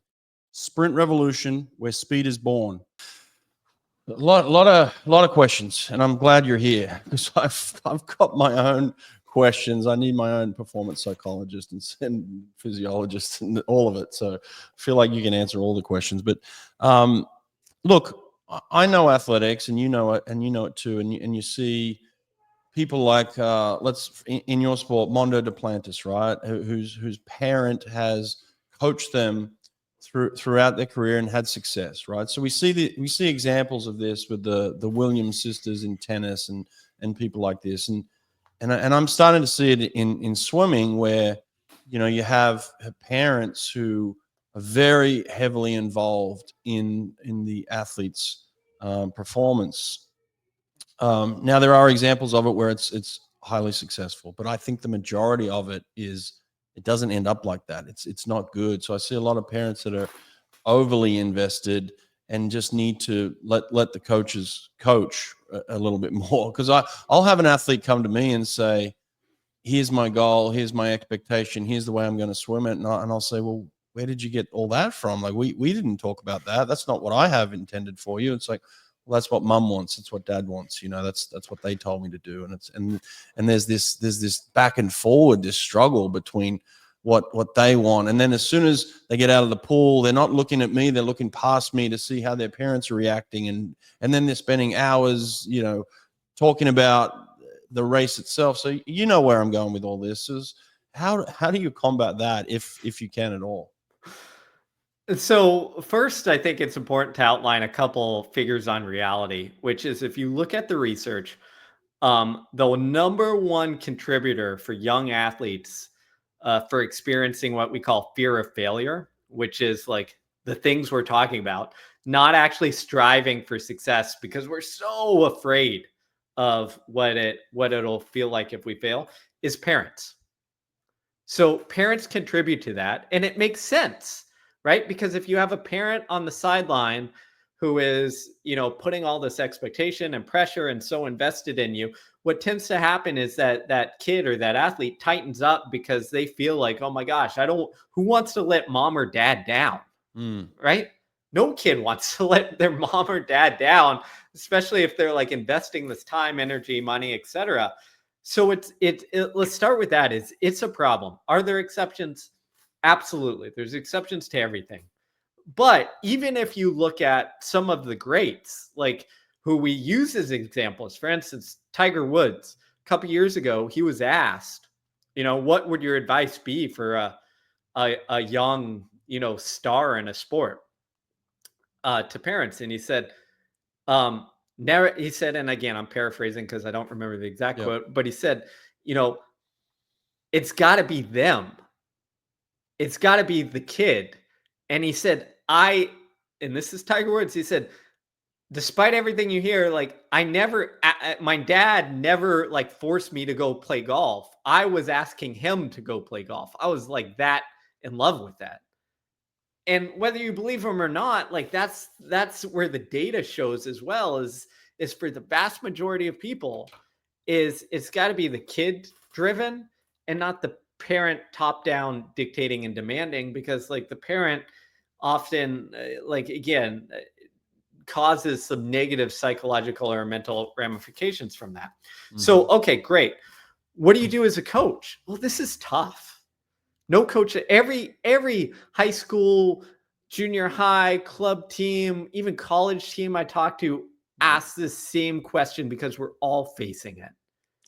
Sprint Revolution, where speed is born. A lot of questions, and I'm glad you're here because I've got my own questions. I need my own performance psychologist and physiologist and all of it. So I feel like you can answer all the questions. But look, I know athletics, and you know it, too, and you see people like in your sport, Mondo Duplantis, right? Whose parent has coached them throughout their career and had success, right? So we see examples of this with the Williams sisters in tennis and people like this, and I'm starting to see it in swimming, where you have parents who are very heavily involved in the athlete's performance. Now there are examples of it where it's highly successful, but I think the majority of it doesn't end up like that. It's not good. So I see a lot of parents that are overly invested and just need to let the coaches coach a little bit more. Because I'll have an athlete come to me and say, here's my goal, here's my expectation, here's the way I'm going to swim it, and I'll say, well, where did you get all that from? Like we didn't talk about that. That's not what I have intended for you. It's like, well, that's what mum wants. It's what dad wants. That's what they told me to do. And there's this back and forward, this struggle between what they want. And then as soon as they get out of the pool, they're not looking at me, they're looking past me to see how their parents are reacting. And then they're spending hours, talking about the race itself. So you know where I'm going with all this is how do you combat that if you can at all? So first, I think it's important to outline a couple figures on reality, which is if you look at the research, the number one contributor for young athletes for experiencing what we call fear of failure, which is like the things we're talking about, not actually striving for success because we're so afraid of what it'll feel like if we fail, is parents. So parents contribute to that, and it makes sense, right? Because if you have a parent on the sideline who is, putting all this expectation and pressure and so invested in you, what tends to happen is that kid or that athlete tightens up because they feel like, oh my gosh, who wants to let mom or dad down, right? No kid wants to let their mom or dad down, especially if they're like investing this time, energy, money, etc. So let's start with that. It's a problem. Are there exceptions? Absolutely. There's exceptions to everything. But even if you look at some of the greats, like who we use as examples, for instance, Tiger Woods, a couple years ago, he was asked, what would your advice be for a young, star in a sport to parents? And he said, never, he said, and again, I'm paraphrasing because I don't remember the exact quote, but he said, it's got to be them. It's got to be the kid. And he said, and this is Tiger Woods, he said, despite everything you hear, like my dad never like forced me to go play golf. I was asking him to go play golf. I was like that in love with that. And whether you believe him or not, like that's where the data shows as well is for the vast majority of people it's got to be the kid driven and not the parent top down dictating and demanding, because like the parent often causes some negative psychological or mental ramifications from that. So, okay, great. what do you do as a coach? Well, this is tough. No coach, every high school, junior high, club team, even college team I talk to asks this same question because we're all facing it.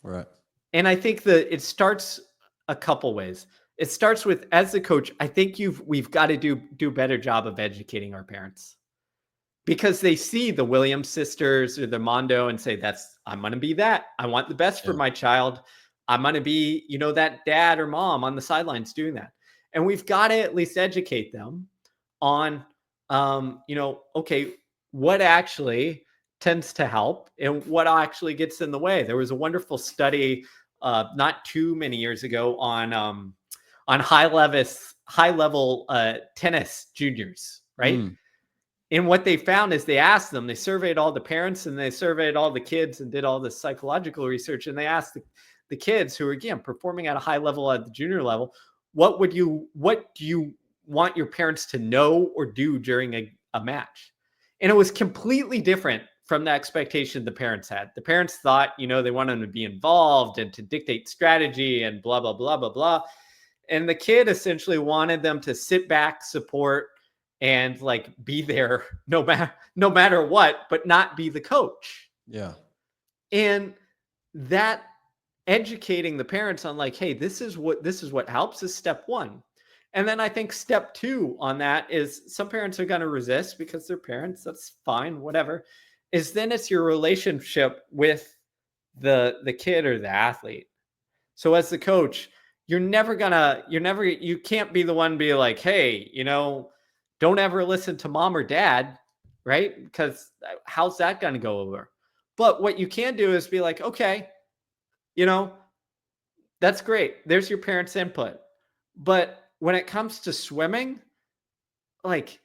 Right. And I think that it starts a couple ways. It starts with, as the coach, I think we've got to do a better job of educating our parents, because they see the Williams sisters or the Mondo and say, I'm going to be that. I want the best for my child. I'm going to be, that dad or mom on the sidelines doing that. And we've got to at least educate them on, okay, what actually tends to help and what actually gets in the way. There was a wonderful study not too many years ago on high level tennis juniors, right? And what they found is they surveyed all the parents and they surveyed all the kids and did all this psychological research. And they asked the kids who are, again, performing at a high level at the junior level, what do you want your parents to know or do during a match? And it was completely different from the expectation the parents had. The parents thought, they wanted them to be involved and to dictate strategy and blah, blah, blah, blah, blah. And the kid essentially wanted them to sit back, support, and like be there no matter what, but not be the coach. Yeah. And that educating the parents on like, hey, this is what helps is step one. And then I think step two on that is some parents are going to resist because they're parents. That's fine, whatever. Is then it's your relationship with the kid or the athlete. So as the coach, you can't be the one be like, hey, don't ever listen to mom or dad, right? Because how's that going to go over? But what you can do is be like, okay, that's great. There's your parents' input. But when it comes to swimming, like,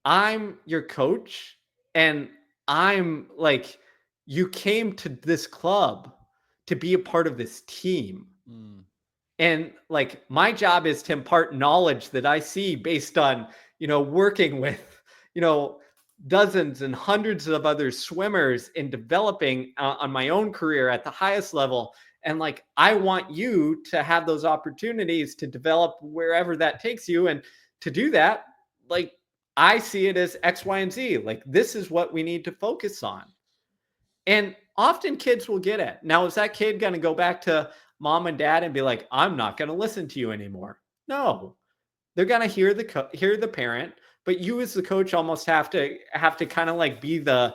I'm your coach and I'm like, you came to this club to be a part of this team. And like, my job is to impart knowledge that I see based on, working with, dozens and hundreds of other swimmers and developing on my own career at the highest level. And like, I want you to have those opportunities to develop wherever that takes you. And to do that, like, I see it as X, Y, and Z. Like, this is what we need to focus on. And often kids will get it. Now, is that kid going to go back to mom and dad and be like, I'm not going to listen to you anymore? No, they're going to hear the parent, but you as the coach almost have to kind of like be the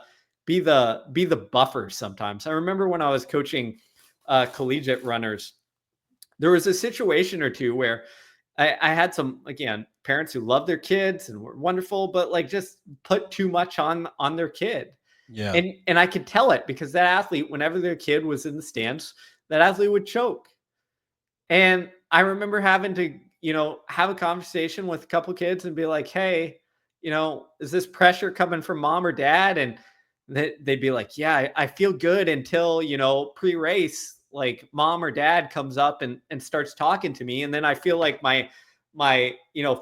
buffer sometimes. I remember when I was coaching collegiate runners, there was a situation or two where I had some, again, parents who love their kids and were wonderful, but like just put too much on their kid. Yeah. And I could tell it because that athlete, whenever their kid was in the stands, that athlete would choke. And I remember having to, have a conversation with a couple kids and be like, hey, is this pressure coming from mom or dad? And they'd be like, yeah, I feel good until, pre-race, like mom or dad comes up and starts talking to me. And then I feel like my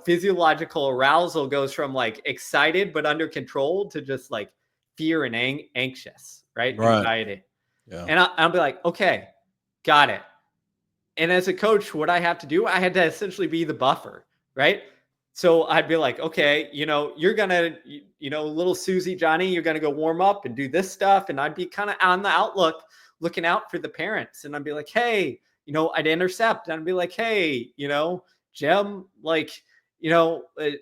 physiological arousal goes from like excited, but under control to just like fear and anxious, right? Anxiety. Yeah. And I'll be like, okay, got it. And as a coach, what I have to do, I had to essentially be the buffer, right? So I'd be like, okay, you're going to, little Susie, Johnny, you're going to go warm up and do this stuff. And I'd be kind of on the outlook, looking out for the parents. And I'd be like, hey, I'd intercept and I'd be like, hey, Jim, like,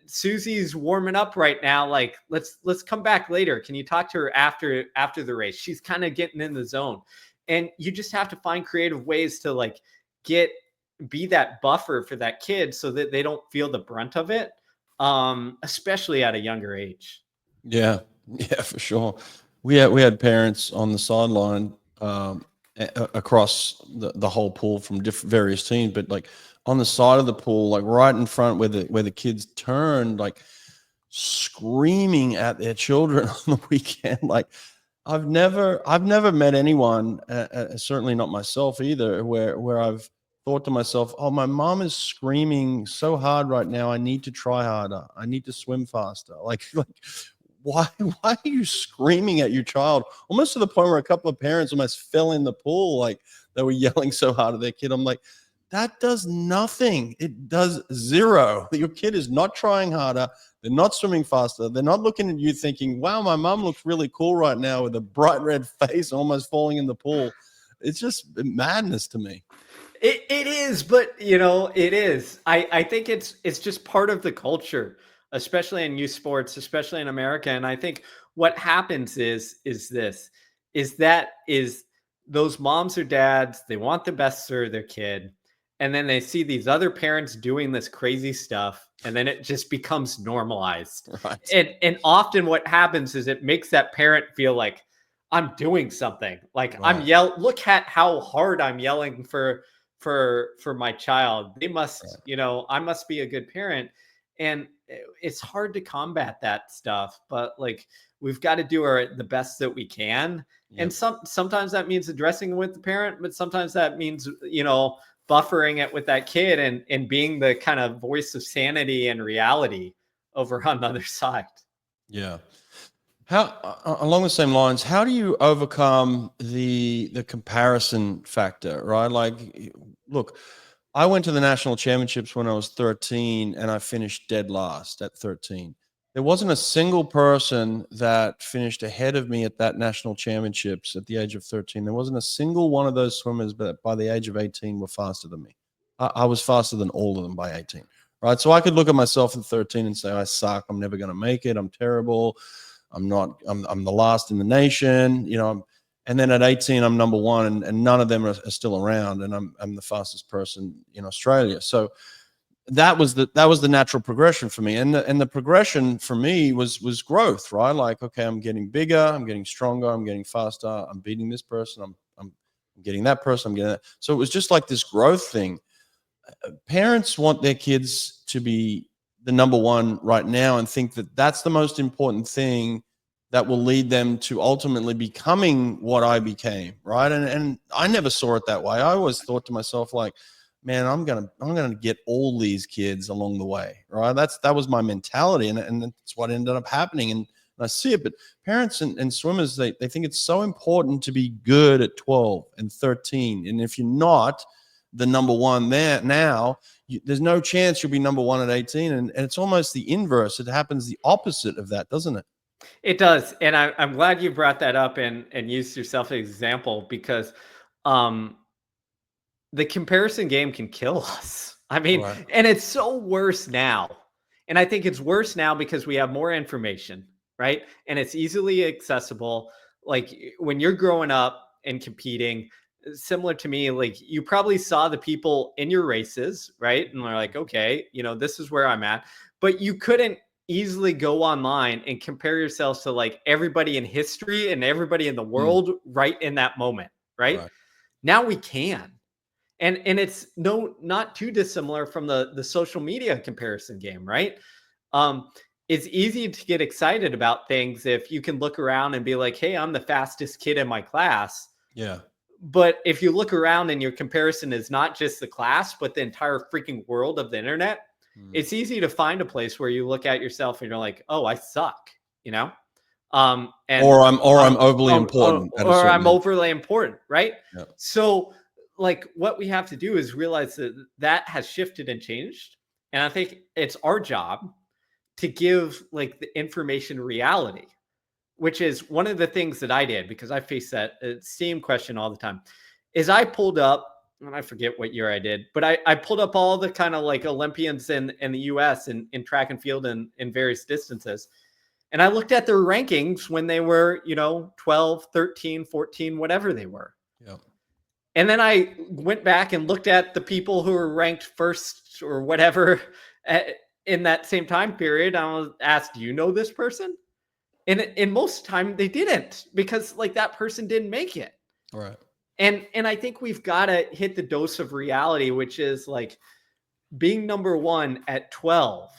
Susie's warming up right now. Like, let's come back later. Can you talk to her after the race? She's kind of getting in the zone. And you just have to find creative ways to like be that buffer for that kid so that they don't feel the brunt of it, especially at a younger age. Yeah, for sure. We had parents on the sideline across the whole pool from various teams, but like on the side of the pool, like right in front where the kids turned, like screaming at their children on the weekend. Like, I've never met anyone, certainly not myself either, where I've thought to myself, oh, my mom is screaming so hard right now. I need to try harder. I need to swim faster. Like why are you screaming at your child? Almost to the point where a couple of parents almost fell in the pool, like they were yelling so hard at their kid. I'm like, that does nothing. It does zero. Your kid is not trying harder. They're not swimming faster. They're not looking at you thinking, wow, my mom looks really cool right now with a bright red face, almost falling in the pool. It's just madness to me. It is, but it is. I think it's just part of the culture, especially in youth sports, especially in America. And I think what happens is those moms or dads, they want the best for their kid. And then they see these other parents doing this crazy stuff, and then it just becomes normalized. Right. And often what happens is it makes that parent feel like I'm doing something. Like Right. look at how hard I'm yelling for my child. They must, I must be a good parent. And it's hard to combat that stuff, but like we've got to do the best that we can. Yep. And sometimes that means addressing with the parent, but sometimes that means, buffering it with that kid and being the kind of voice of sanity and reality over on the other side. Yeah. How, along the same lines, how do you overcome the comparison factor, right? Like, look, I went to the national championships when I was 13 and I finished dead last at 13. There wasn't a single person that finished ahead of me at that national championships at the age of 13. There wasn't a single one of those swimmers that by the age of 18 were faster than me. I was faster than all of them by 18, right? So I could look at myself at 13 and say, I suck. I'm never going to make it. I'm terrible. I'm the last in the nation, and then at 18, I'm number one, and none of them are still around, and I'm the fastest person in Australia. So that was the natural progression for me, and the progression for me was growth, right? Like, okay, I'm getting bigger, I'm getting stronger, I'm getting faster, I'm beating this person, I'm getting that person, I'm getting that. So it was just like this growth thing. Parents want their kids to be the number one right now and think that that's the most important thing that will lead them to ultimately becoming what I became, right? And I never saw it that way. I always thought to myself, like, man, I'm gonna get all these kids along the way, right? That was my mentality, and that's what ended up happening. And I see it, but parents and swimmers, they think it's so important to be good at 12 and 13, and if you're not the number one there now, there's no chance you'll be number one at 18, and it's almost the inverse. It happens the opposite of that, doesn't it? It does. And I'm glad you brought that up and used yourself as an example, because the comparison game can kill us. I mean, Right. And it's so worse now. And I think it's worse now because we have more information, right? And it's easily accessible. Like when you're growing up and competing, similar to me, like you probably saw the people in your races, right? And they're like, okay, this is where I'm at. But you couldn't easily go online and compare yourselves to like everybody in history and everybody in the world right in that moment, right? Now we can. And it's not too dissimilar from the social media comparison game, right? It's easy to get excited about things if you can look around and be like, hey, I'm the fastest kid in my class. Yeah. But if you look around and your comparison is not just the class, but the entire freaking world of the internet, it's easy to find a place where you look at yourself and you're like, oh, I suck, and or I'm overly important, or I'm overly important, right? Yeah. So like what we have to do is realize that has shifted and changed. And I think it's our job to give like the information reality, which is one of the things that I did, because I face that same question all the time, is I pulled up, and I forget what year I did, but I pulled up all the kind of like Olympians in the US in track and field and in various distances. And I looked at their rankings when they were, 12, 13, 14, whatever they were. Yeah. And then I went back and looked at the people who were ranked first or whatever in that same time period. I was asked, do you know this person? And in most time they didn't, because like that person didn't make it. Right. And I think we've got to hit the dose of reality, which is like being number one at 12,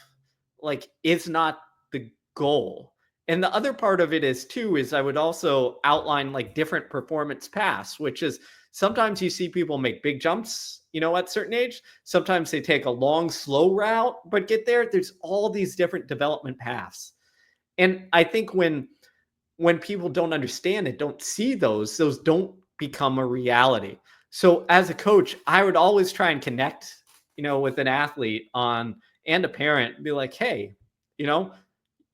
like is not the goal. And the other part of it is I would also outline like different performance paths, which is sometimes you see people make big jumps, at certain age. Sometimes they take a long, slow route, but get there. There's all these different development paths. And I think when people don't understand it, don't see those don't become a reality. So as a coach, I would always try and connect, with an athlete and a parent, and be like, hey, you know,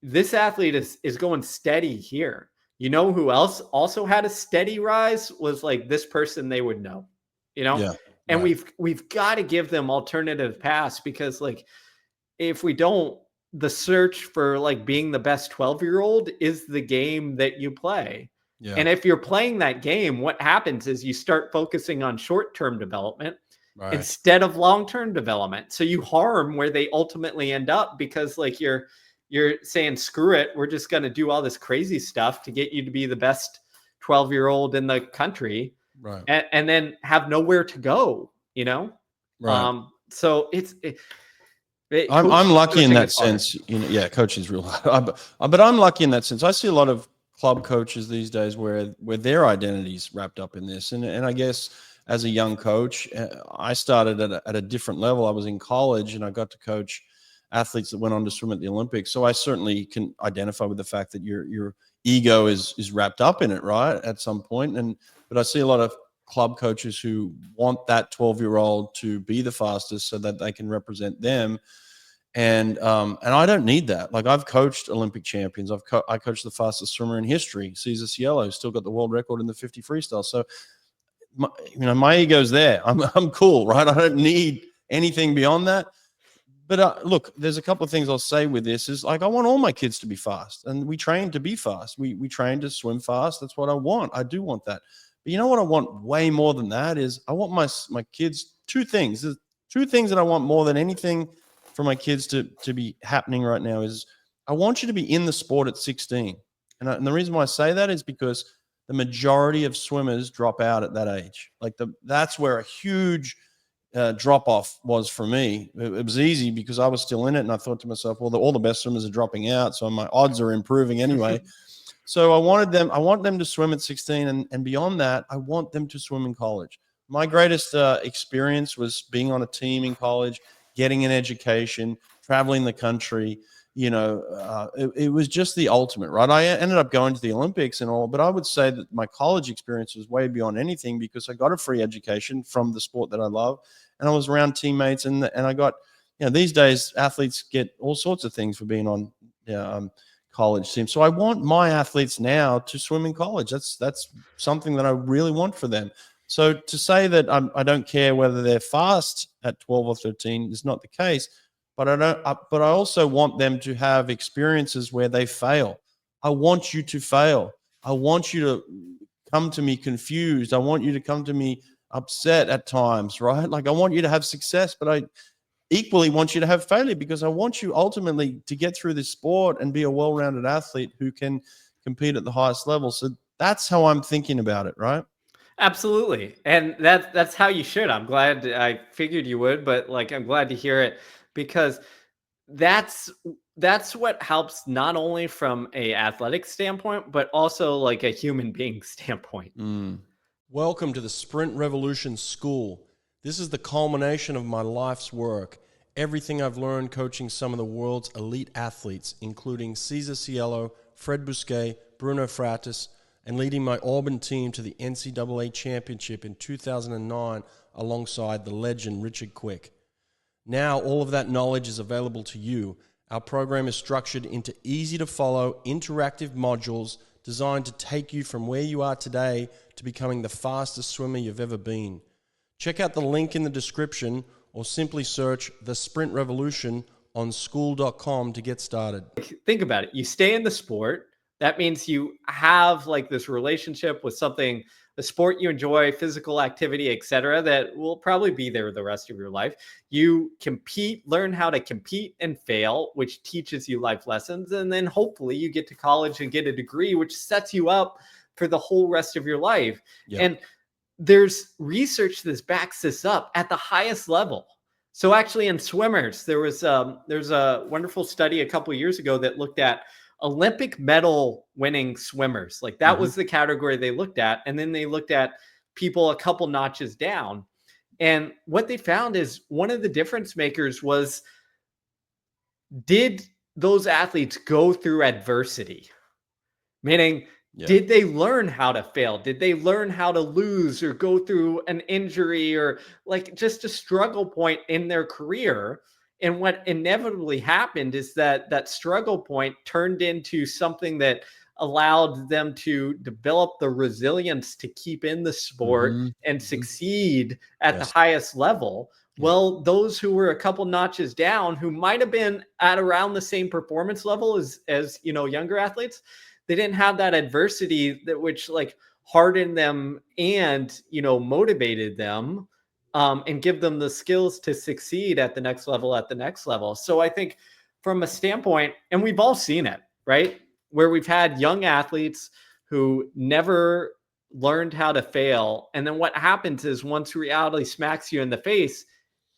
this athlete is going steady here. You know who else also had a steady rise was like this person they would know, you know? Yeah. And Right. we've got to give them alternative paths, because like if we don't, the search for like being the best 12-year-old is the game that you play. Yeah. And if you're playing that game, what happens is you start focusing on short-term development Right. instead of long-term development. So you harm where they ultimately end up, because like you're saying, screw it, we're just going to do all this crazy stuff to get you to be the best 12-year-old in the country, Right. and then have nowhere to go, Right. So I'm lucky in coaching that is hard. sense. Yeah, coaching is real hard. But I'm lucky in that sense. I see a lot of club coaches these days where their identity's wrapped up in this. And I guess as a young coach, I started at a different level. I was in college and I got to coach athletes that went on to swim at the Olympics. So I certainly can identify with the fact that your ego is wrapped up in it, right? At some point. But I see a lot of club coaches who want that 12-year-old to be the fastest so that they can represent them. And I don't need that. Like, I've coached Olympic champions. I coached the fastest swimmer in history, Cesar Cielo, still got the world record in the 50 freestyle. So my ego's there. I'm cool, right? I don't need anything beyond that. But look, there's a couple of things I'll say with this. Is like, I want all my kids to be fast, and we train to be fast. We train to swim fast. That's what I want. I do want that. But you know what I want way more than that is, I want my kids, two things. There's two things that I want more than anything for my kids to be happening right now is, I want you to be in the sport at 16. And the reason why I say that is because the majority of swimmers drop out at that age. Like, that's where a huge drop off was for me. It was easy because I was still in it, and I thought to myself, well, all the best swimmers are dropping out, so my odds are improving anyway. So I want them to swim at 16, and beyond that, I want them to swim in college. My greatest experience was being on a team in college, getting an education, traveling the country. It was just the ultimate, right? I ended up going to the Olympics and all, but I would say that my college experience was way beyond anything, because I got a free education from the sport that I love, and I was around teammates, and I got, these days athletes get all sorts of things for being on college teams. So I want my athletes now to swim in college. That's something that I really want for them. So to say that I don't care whether they're fast at 12 or 13 is not the case. But But I also want them to have experiences where they fail. I want you to fail. I want you to come to me confused. I want you to come to me upset at times, right? Like, I want you to have success, but I equally want you to have failure, because I want you ultimately to get through this sport and be a well-rounded athlete who can compete at the highest level. So that's how I'm thinking about it, right? Absolutely. And that's how you should. I'm glad, I figured you would, but like I'm glad to hear it, because that's that's what helps, not only from a athletic standpoint, but also like a human being standpoint. Welcome to the Sprint Revolution School. This is the culmination of my life's work. Everything I've learned coaching some of the world's elite athletes, including Cesar Cielo, Fred Bousquet, Bruno Fratis, and leading my Auburn team to the NCAA championship in 2009 alongside the legend Richard Quick. Now all of that knowledge is available to you. Our program is structured into easy-to-follow, interactive modules designed to take you from where you are today to becoming the fastest swimmer you've ever been. Check out the link in the description, or simply search The Sprint Revolution on school.com to get started. Think about it. You stay in the sport. That means you have like this relationship with something, the sport you enjoy, physical activity, etc., that will probably be there the rest of your life. You compete, learn how to compete and fail, which teaches you life lessons. And then hopefully you get to college and get a degree, which sets you up for the whole rest of your life. Yeah. And there's research that backs this up at the highest level. So actually in swimmers, there's a wonderful study a couple of years ago that looked at Olympic medal winning swimmers. Like that was the category they looked at. And then they looked at people a couple notches down. And what they found is one of the difference makers was, did those athletes go through adversity? Meaning, Yeah. did they learn how to fail? Did they learn how to lose or go through an injury or like just a struggle point in their career? And what inevitably happened is that that struggle point turned into something that allowed them to develop the resilience to keep in the sport Mhm, and mhm. succeed at the Yes. highest level. Yeah. Well, those who were a couple notches down, who might have been at around the same performance level as younger athletes, they didn't have that adversity that which like hardened them and motivated them, and give them the skills to succeed at the next level, so I think from a standpoint, and we've all seen it, right, where we've had young athletes who never learned how to fail, and then what happens is once reality smacks you in the face,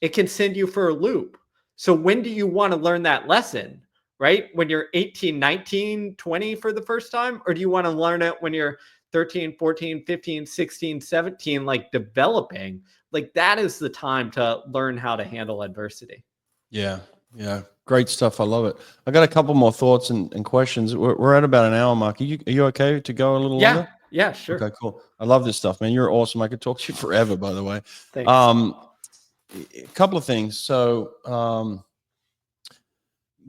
it can send you for a loop. So when do you want to learn that lesson? Right? When you're 18, 19, 20 for the first time? Or do you want to learn it when you're 13, 14, 15, 16, 17, like developing? Like that is the time to learn how to handle adversity. Yeah. Yeah. Great stuff. I love it. I got a couple more thoughts and questions. We're at about an hour mark. Are you okay to go a little Yeah. longer? Yeah, sure. Okay, cool. I love this stuff, man. You're awesome. I could talk to you forever, by the way. Thanks. A couple of things. So,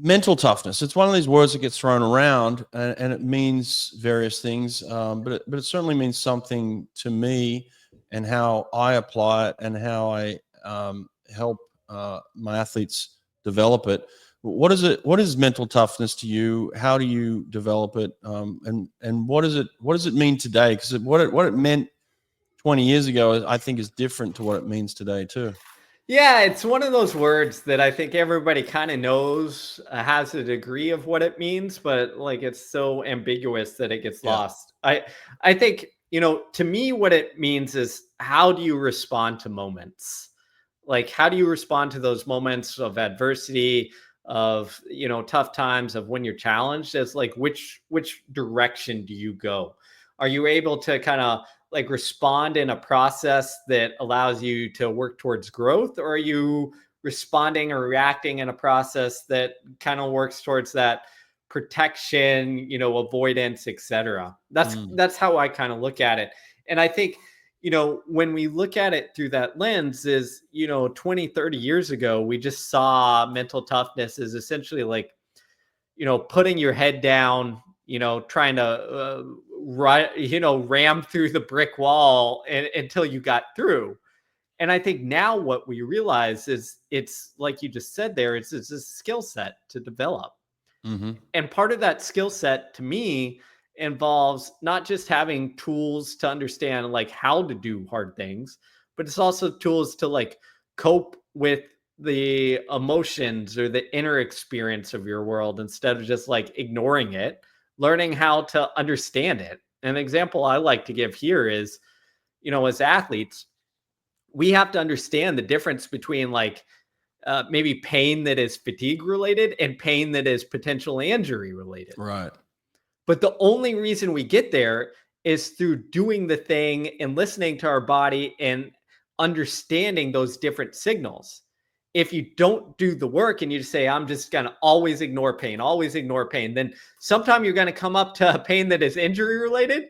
mental toughness. It's one of these words that gets thrown around, and it means various things, but it certainly means something to me, and how I apply it, and how I help my athletes develop it. What is it? What is mental toughness to you? How do you develop it? And what does it mean today? Because what it meant 20 years ago, I think, is different to what it means today too. Yeah, it's one of those words that I think everybody kind of knows, has a degree of what it means, but like it's so ambiguous that it gets Yeah. lost. I think, to me what it means is how do you respond to moments? Like how do you respond to those moments of adversity, of, tough times, of when you're challenged? As like which direction do you go? Are you able to kind of like respond in a process that allows you to work towards growth, or are you responding or reacting in a process that kind of works towards that protection, avoidance, etc.? Mm. That's how I kind of look at it. And I think, when we look at it through that lens is, 20, 30 years ago, we just saw mental toughness as essentially like, putting your head down, trying to ram through the brick wall until you got through. And I think now what we realize is it's like you just said there, it's a skill set to develop. Hmm. And part of that skill set to me involves not just having tools to understand like how to do hard things, but it's also tools to like cope with the emotions or the inner experience of your world instead of just like ignoring it, learning how to understand it. An example I like to give here is, as athletes, we have to understand the difference between like maybe pain that is fatigue related and pain that is potential injury related. Right. But the only reason we get there is through doing the thing and listening to our body and understanding those different signals. If you don't do the work and you just say, I'm just going to always ignore pain, then sometime you're going to come up to a pain that is injury related.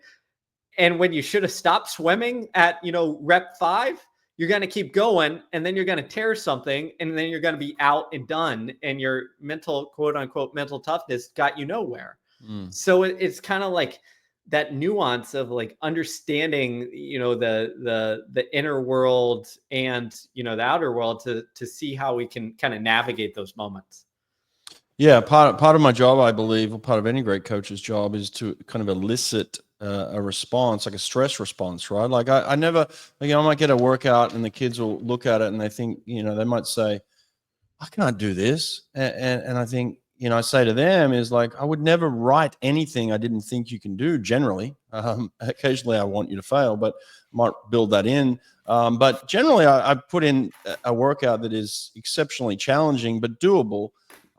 And when you should have stopped swimming at, rep 5, you're going to keep going and then you're going to tear something and then you're going to be out and done. And your mental, quote unquote, mental toughness got you nowhere. Mm. So it's kind of like that nuance of like understanding, the inner world and, the outer world to see how we can kind of navigate those moments. Yeah, part of my job, I believe, or part of any great coach's job, is to kind of elicit a response, like a stress response, right? Like I never, like, I might get a workout and the kids will look at it and they think, they might say, I can't do this, and I think, I say to them is like, I would never write anything I didn't think you can do. Generally, occasionally I want you to fail, but I might build that in. But generally, I put in a workout that is exceptionally challenging but doable.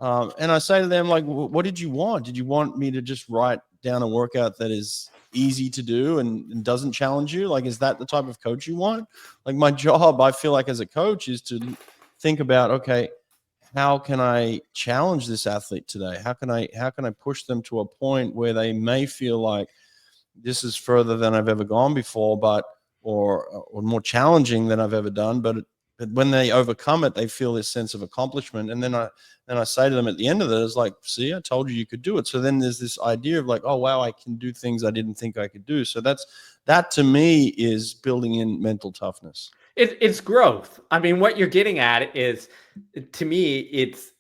And I say to them, like, what did you want? Did you want me to just write down a workout that is easy to do and doesn't challenge you? Like, is that the type of coach you want? Like, my job, I feel like, as a coach, is to think about, okay, how can I challenge this athlete today? How can I push them to a point where they may feel like this is further than I've ever gone before, but or more challenging than I've ever done. But when they overcome it, they feel this sense of accomplishment. And then I say to them at the end of it, it's like, see, I told you could do it. So then there's this idea of like, oh wow, I can do things I didn't think I could do. So that to me is building in mental toughness. It's growth. I mean, what you're getting at is, to me,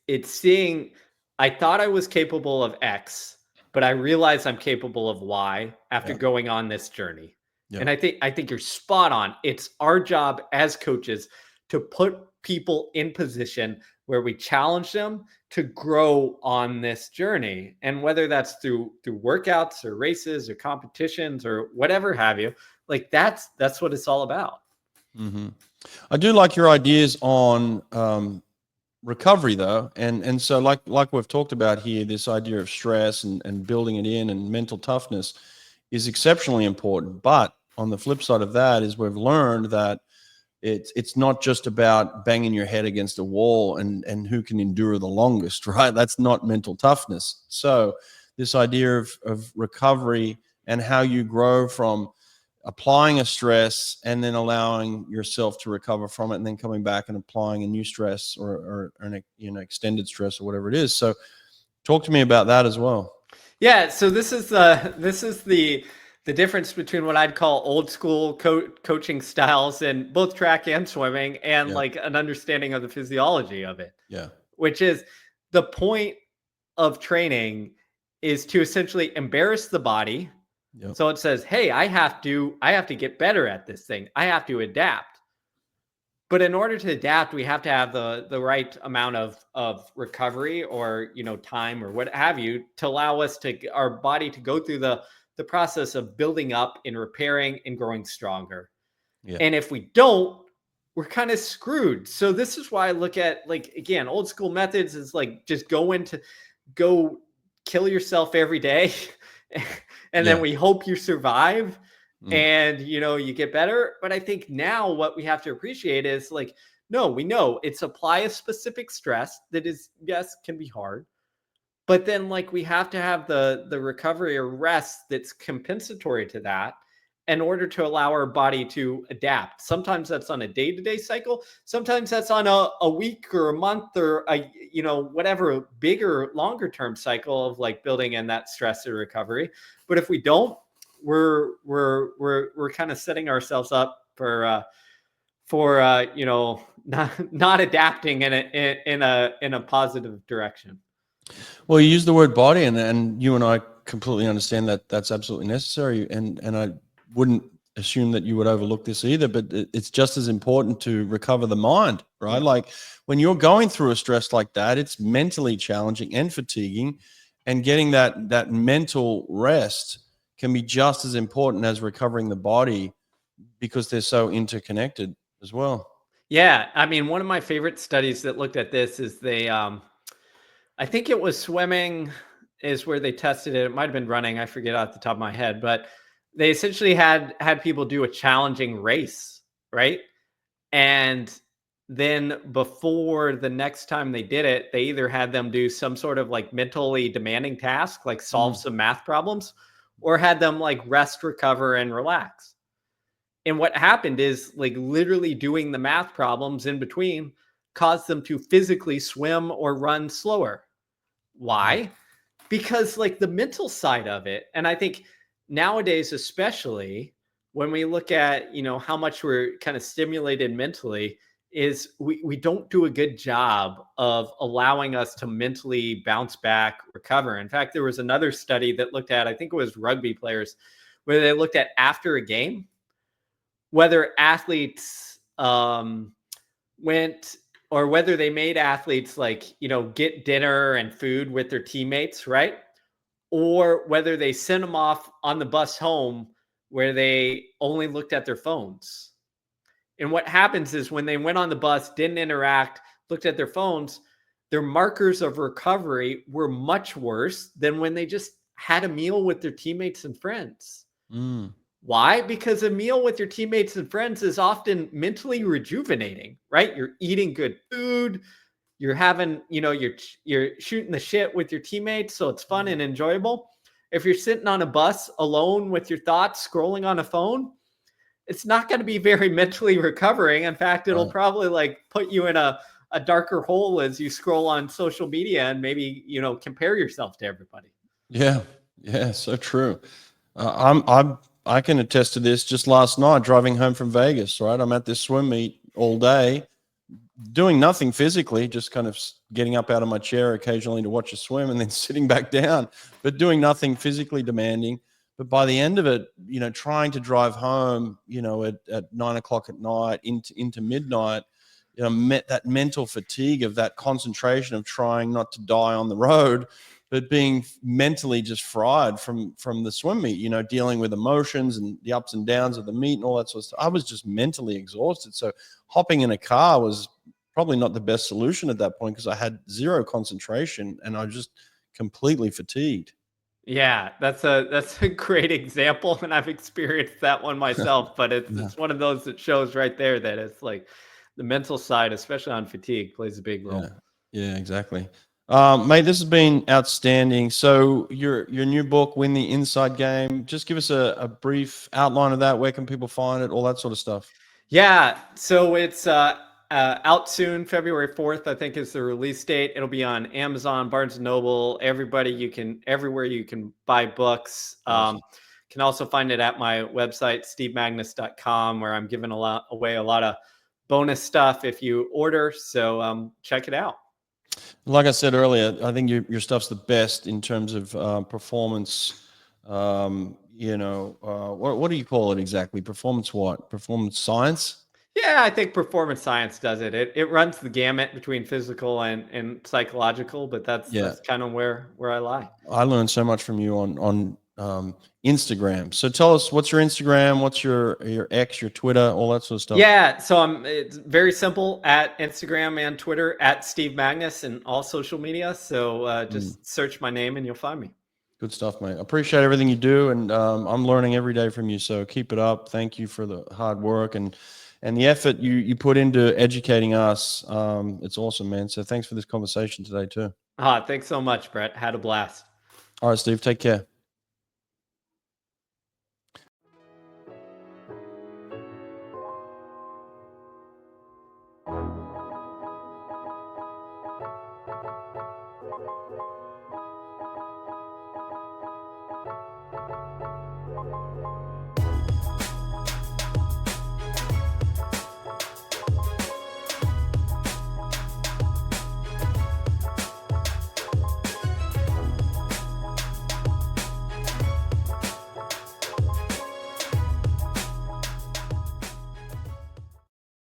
it's seeing. I thought I was capable of X, but I realized I'm capable of Y after Yeah. going on this journey. Yeah. And I think you're spot on. It's our job as coaches to put people in position where we challenge them to grow on this journey. And whether that's through workouts or races or competitions or whatever have you, like that's what it's all about. Mm-hmm. I do like your ideas on recovery though, and so like we've talked about here, this idea of stress and building it in and mental toughness is exceptionally important. But on the flip side of that is we've learned that it's not just about banging your head against a wall and who can endure the longest, right? That's not mental toughness. So this idea of recovery and how you grow from applying a stress and then allowing yourself to recover from it and then coming back and applying a new stress or an extended stress or whatever it is. So talk to me about that as well. Yeah, so this is the difference between what I'd call old school coaching styles in both track and swimming, and Yeah. like an understanding of the physiology of it. Yeah. Which is, the point of training is to essentially embarrass the body. Yep. So it says, hey, I have to get better at this thing. I have to adapt. But in order to adapt, we have to have the right amount of recovery or time or what have you to allow us our body to go through the process of building up and repairing and growing stronger. Yeah. And if we don't, we're kind of screwed. So this is why I look at, like, again, old school methods is like just go kill yourself every day and then we hope you survive. And you get better. But I think now what we have to appreciate is, like, no, we know it's apply a specific stress that is, yes, can be hard, but then like we have to have the recovery or rest that's compensatory to that in order to allow our body to adapt. Sometimes that's on a day-to-day cycle, sometimes that's on a week or a month or whatever bigger longer term cycle of like building in that stress or recovery. But if we don't, we're kind of setting ourselves up for not adapting in a positive direction. Well, you use the word body, and you and I completely understand that that's absolutely necessary, and I wouldn't assume that you would overlook this either, but it's just as important to recover the mind, right? Yeah. Like when you're going through a stress like that, it's mentally challenging and fatiguing, and getting that mental rest can be just as important as recovering the body because they're so interconnected as well. Yeah, I mean, one of my favorite studies that looked at this is I think it was swimming is where they tested it. It might have been running. I forget off the top of my head, but they essentially had people do a challenging race, right? And then before the next time they did it, they either had them do some sort of like mentally demanding task, like solve some math problems, or had them like rest, recover, and relax. And what happened is, like, literally doing the math problems in between caused them to physically swim or run slower. Why? Because like the mental side of it, and I think nowadays, especially when we look at how much we're kind of stimulated mentally, is we don't do a good job of allowing us to mentally bounce back, recover. In fact, there was another study that looked at, I think it was rugby players, where they looked at after a game whether athletes went, or whether they made athletes like get dinner and food with their teammates, right? Or whether they sent them off on the bus home where they only looked at their phones. And what happens is when they went on the bus, didn't interact, looked at their phones, their markers of recovery were much worse than when they just had a meal with their teammates and friends. Why? Because a meal with your teammates and friends is often mentally rejuvenating, right? You're eating good food, you're having, you're shooting the shit with your teammates, so it's fun and enjoyable. If you're sitting on a bus alone with your thoughts scrolling on a phone, it's not going to be very mentally recovering. In fact, it'll probably like put you in a darker hole as you scroll on social media and maybe, compare yourself to everybody. Yeah. Yeah. So true. I can attest to this. Just last night, driving home from Vegas, right? I'm at this swim meet all day, doing nothing physically, just kind of getting up out of my chair occasionally to watch a swim and then sitting back down, but doing nothing physically demanding. But by the end of it, trying to drive home, at 9 o'clock at night into midnight, that mental fatigue of that concentration of trying not to die on the road, but being mentally just fried from the swim meet, dealing with emotions and the ups and downs of the meet and all that sort of stuff. I was just mentally exhausted. So hopping in a car was probably not the best solution at that point because I had zero concentration and I was just completely fatigued. Yeah, that's a great example, and I've experienced that one myself. But it's one of those that shows right there that it's like the mental side, especially on fatigue, plays a big role. Yeah, exactly. Mate, this has been outstanding. So your new book, Win the Inside Game, just give us a brief outline of that. Where can people find it? All that sort of stuff. Yeah, so it's out soon, February 4th, I think is the release date. It'll be on Amazon, Barnes & Noble, everywhere you can buy books. Awesome. Can also find it at my website, stevemagness.com, where I'm giving away a lot of bonus stuff if you order. So check it out. Like I said earlier, I think your stuff's the best in terms of performance. What do you call it exactly? Performance what? Performance science? Yeah, I think performance science does it. It runs the gamut between physical and psychological, but that's kind of where I lie. I learned so much from you on Instagram. So tell us, what's your Instagram? What's your X, your Twitter, all that sort of stuff? Yeah, so it's very simple at Instagram and Twitter at Steve Magness and all social media. So just search my name and you'll find me. Good stuff, mate. I appreciate everything you do, and I'm learning every day from you. So keep it up. Thank you for the hard work and the effort you put into educating us. It's awesome, man. So thanks for this conversation today too. Thanks so much, Brett. Had a blast. All right, Steve. Take care.